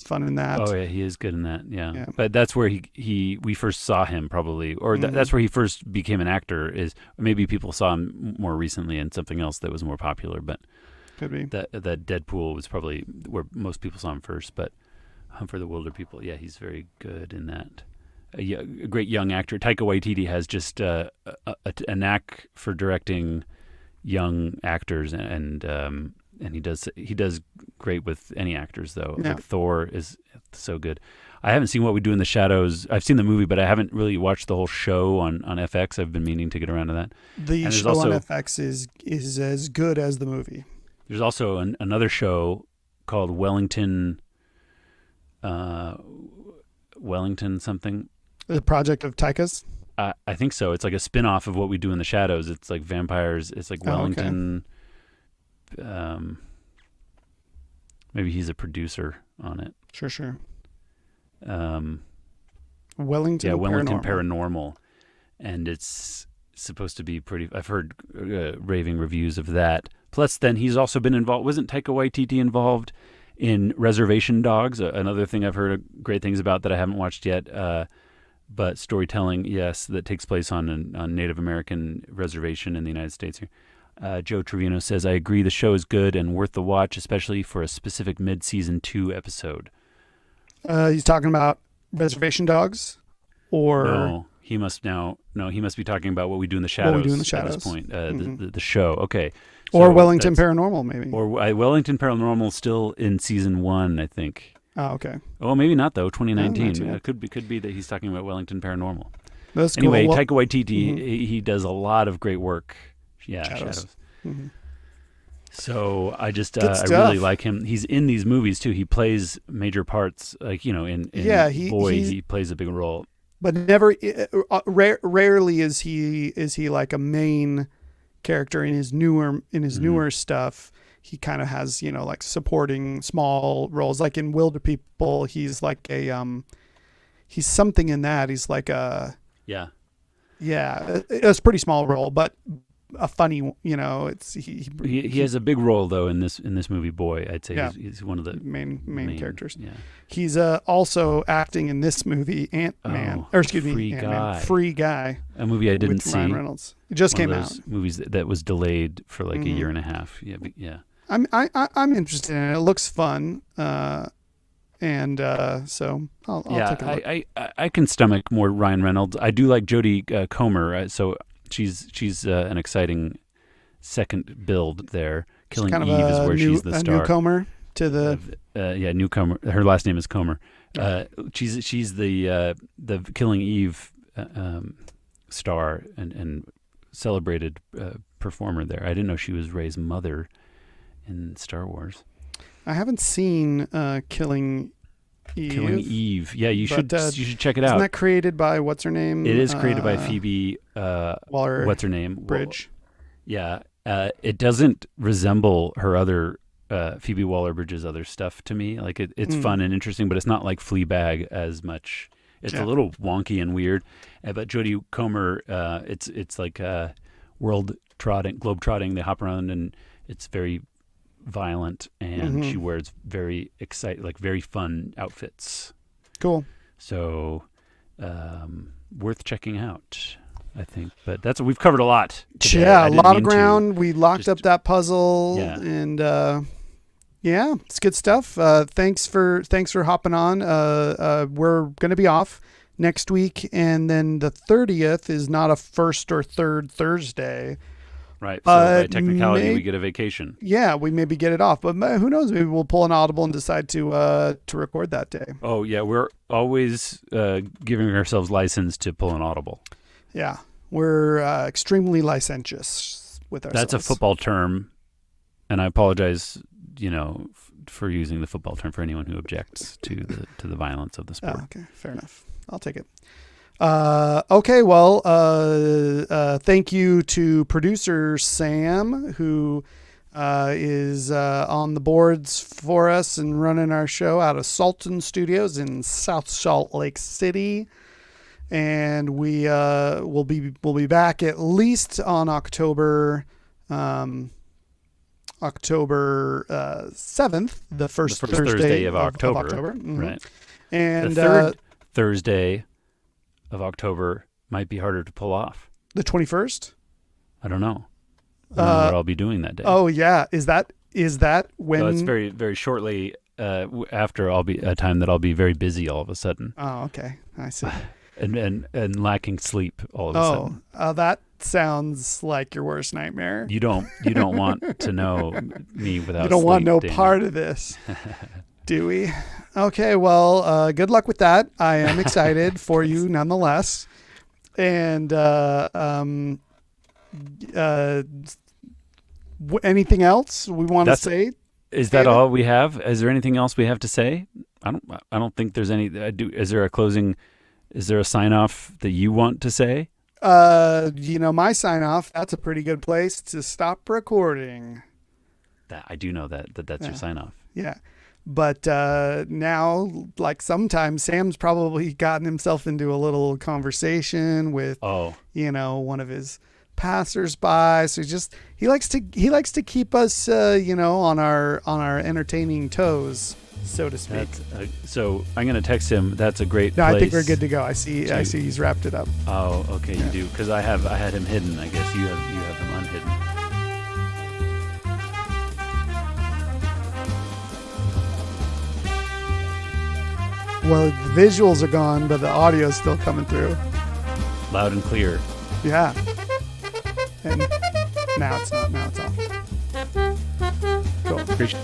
fun in that. Oh yeah, he is good in that. Yeah. But that's where we first saw him, probably, or that's where he first became an actor. Is maybe people saw him more recently in something else that was more popular, but could be that Deadpool was probably where most people saw him first. But Hunt for the Wilder People, yeah, he's very good in that. A great young actor. Taika Waititi has just a knack for directing young actors, and he does great with any actors, though. Yeah. Like Thor is so good. I haven't seen What We Do in the Shadows. I've seen the movie, but I haven't really watched the whole show on FX. I've been meaning to get around to that. The show on FX is as good as the movie. There's also another show called Wellington something. The Project of Taika's? I think so. It's like a spin-off of What We Do in the Shadows. It's like vampires. It's like Wellington. Maybe he's a producer on it. Sure. Wellington Paranormal. And it's supposed to be pretty... I've heard raving reviews of that. Plus, then he's also been involved... Wasn't Taika Waititi involved in Reservation Dogs? Another thing I've heard great things about that I haven't watched yet. But storytelling, yes, that takes place on a Native American reservation in the United States here. Joe Trevino says, I agree the show is good and worth the watch, especially for a specific mid-season 2 episode. He's talking about Reservation Dogs? Or... No, he must be talking about What We Do in the Shadows. What We Do in the Shadows. At this point, the show. Okay. Or Wellington Paranormal, maybe. Or Wellington Paranormal still in season 1, I think. Oh, okay. Oh, maybe not, though. 2019. It could be that he's talking about Wellington Paranormal. That's anyway, cool. Taika Waititi, he does a lot of great work. Yeah, Shadows. So I just I really like him. He's in these movies too. He plays major parts, like, you know, in Boy, he plays a big role. But never, rarely is he like a main character in his newer stuff. he kind of has, like supporting small roles. Like in Wilder People, he's like he's something in that. He's like Yeah. It's a pretty small role, but a funny, it's he has a big role though in this movie. Boy, I'd say he's one of the main characters. Yeah. He's also acting in this movie, Ant-Man, or excuse me, Ant-Man, Free Guy, a movie I didn't with see. Ryan Reynolds. It just came out. Movies that was delayed for like a year and a half. Yeah. I'm interested in it. It looks fun, and so I'll take a look. I can stomach more Ryan Reynolds. I do like Jodie Comer, so she's an exciting second build there. Killing kind of Eve is where she's the star. A newcomer to the newcomer. Her last name is Comer. She's the Killing Eve star and celebrated performer there. I didn't know she was Rey's mother in Star Wars. I haven't seen Killing Eve. Killing Eve. Yeah, you should check it out. Isn't that created by what's her name? It is created by Phoebe Waller. What's her name? Bridge. Yeah. It doesn't resemble her other Phoebe Waller-Bridge's other stuff to me. Like it's fun and interesting, but it's not like Fleabag as much. It's a little wonky and weird. But Jodie Comer, it's like globe trotting. They hop around and it's very violent, and she wears very very fun outfits. Cool. So worth checking out, I think. But that's what we've covered a lot today. Yeah, a lot of ground. We locked up that puzzle, and it's good stuff. Thanks for hopping on. We're gonna be off next week, and then the 30th is not a first or third Thursday. Right. So by technicality, we get a vacation. Yeah, we maybe get it off, but who knows? Maybe we'll pull an audible and decide to record that day. Oh yeah, we're always giving ourselves license to pull an audible. Yeah, we're extremely licentious with ourselves. That's a football term, and I apologize, for using the football term for anyone who objects to the violence of the sport. Oh, okay, fair enough. I'll take it. Okay, well, thank you to producer Sam, who is on the boards for us and running our show out of Salton Studios in South Salt Lake City. And we will be back at least on October 7th, the first Thursday of October. Mm-hmm. Right. And the third Thursday of October might be harder to pull off. The 21st? I don't know. I don't know what I'll be doing that day. Oh yeah, is that when? No, it's very very shortly after I'll be a time that I'll be very busy all of a sudden. Oh, okay, I see. and lacking sleep all of a sudden. Oh, that sounds like your worst nightmare. You don't want to know me without. You don't sleep, want no Dana. part of this, do we? Okay, well, good luck with that. I am excited for you nonetheless. And anything else we want to say? Is that all we have? Is there anything else we have to say? I don't think there's any. Is there a closing? Is there a sign off that you want to say? My sign off. That's a pretty good place to stop recording. I do know that's your sign off. Yeah. But now, like sometimes, Sam's probably gotten himself into a little conversation with, one of his passersby. So he likes to keep us, on our entertaining toes, so to speak. So I'm gonna text him. That's a great. No, place I think we're good to go. I see he's wrapped it up. Oh, okay, you do, because I had him hidden. I guess you have him unhidden. Well, the visuals are gone, but the audio is still coming through. Loud and clear. Yeah. And now it's not. Now it's off. Cool. Appreciate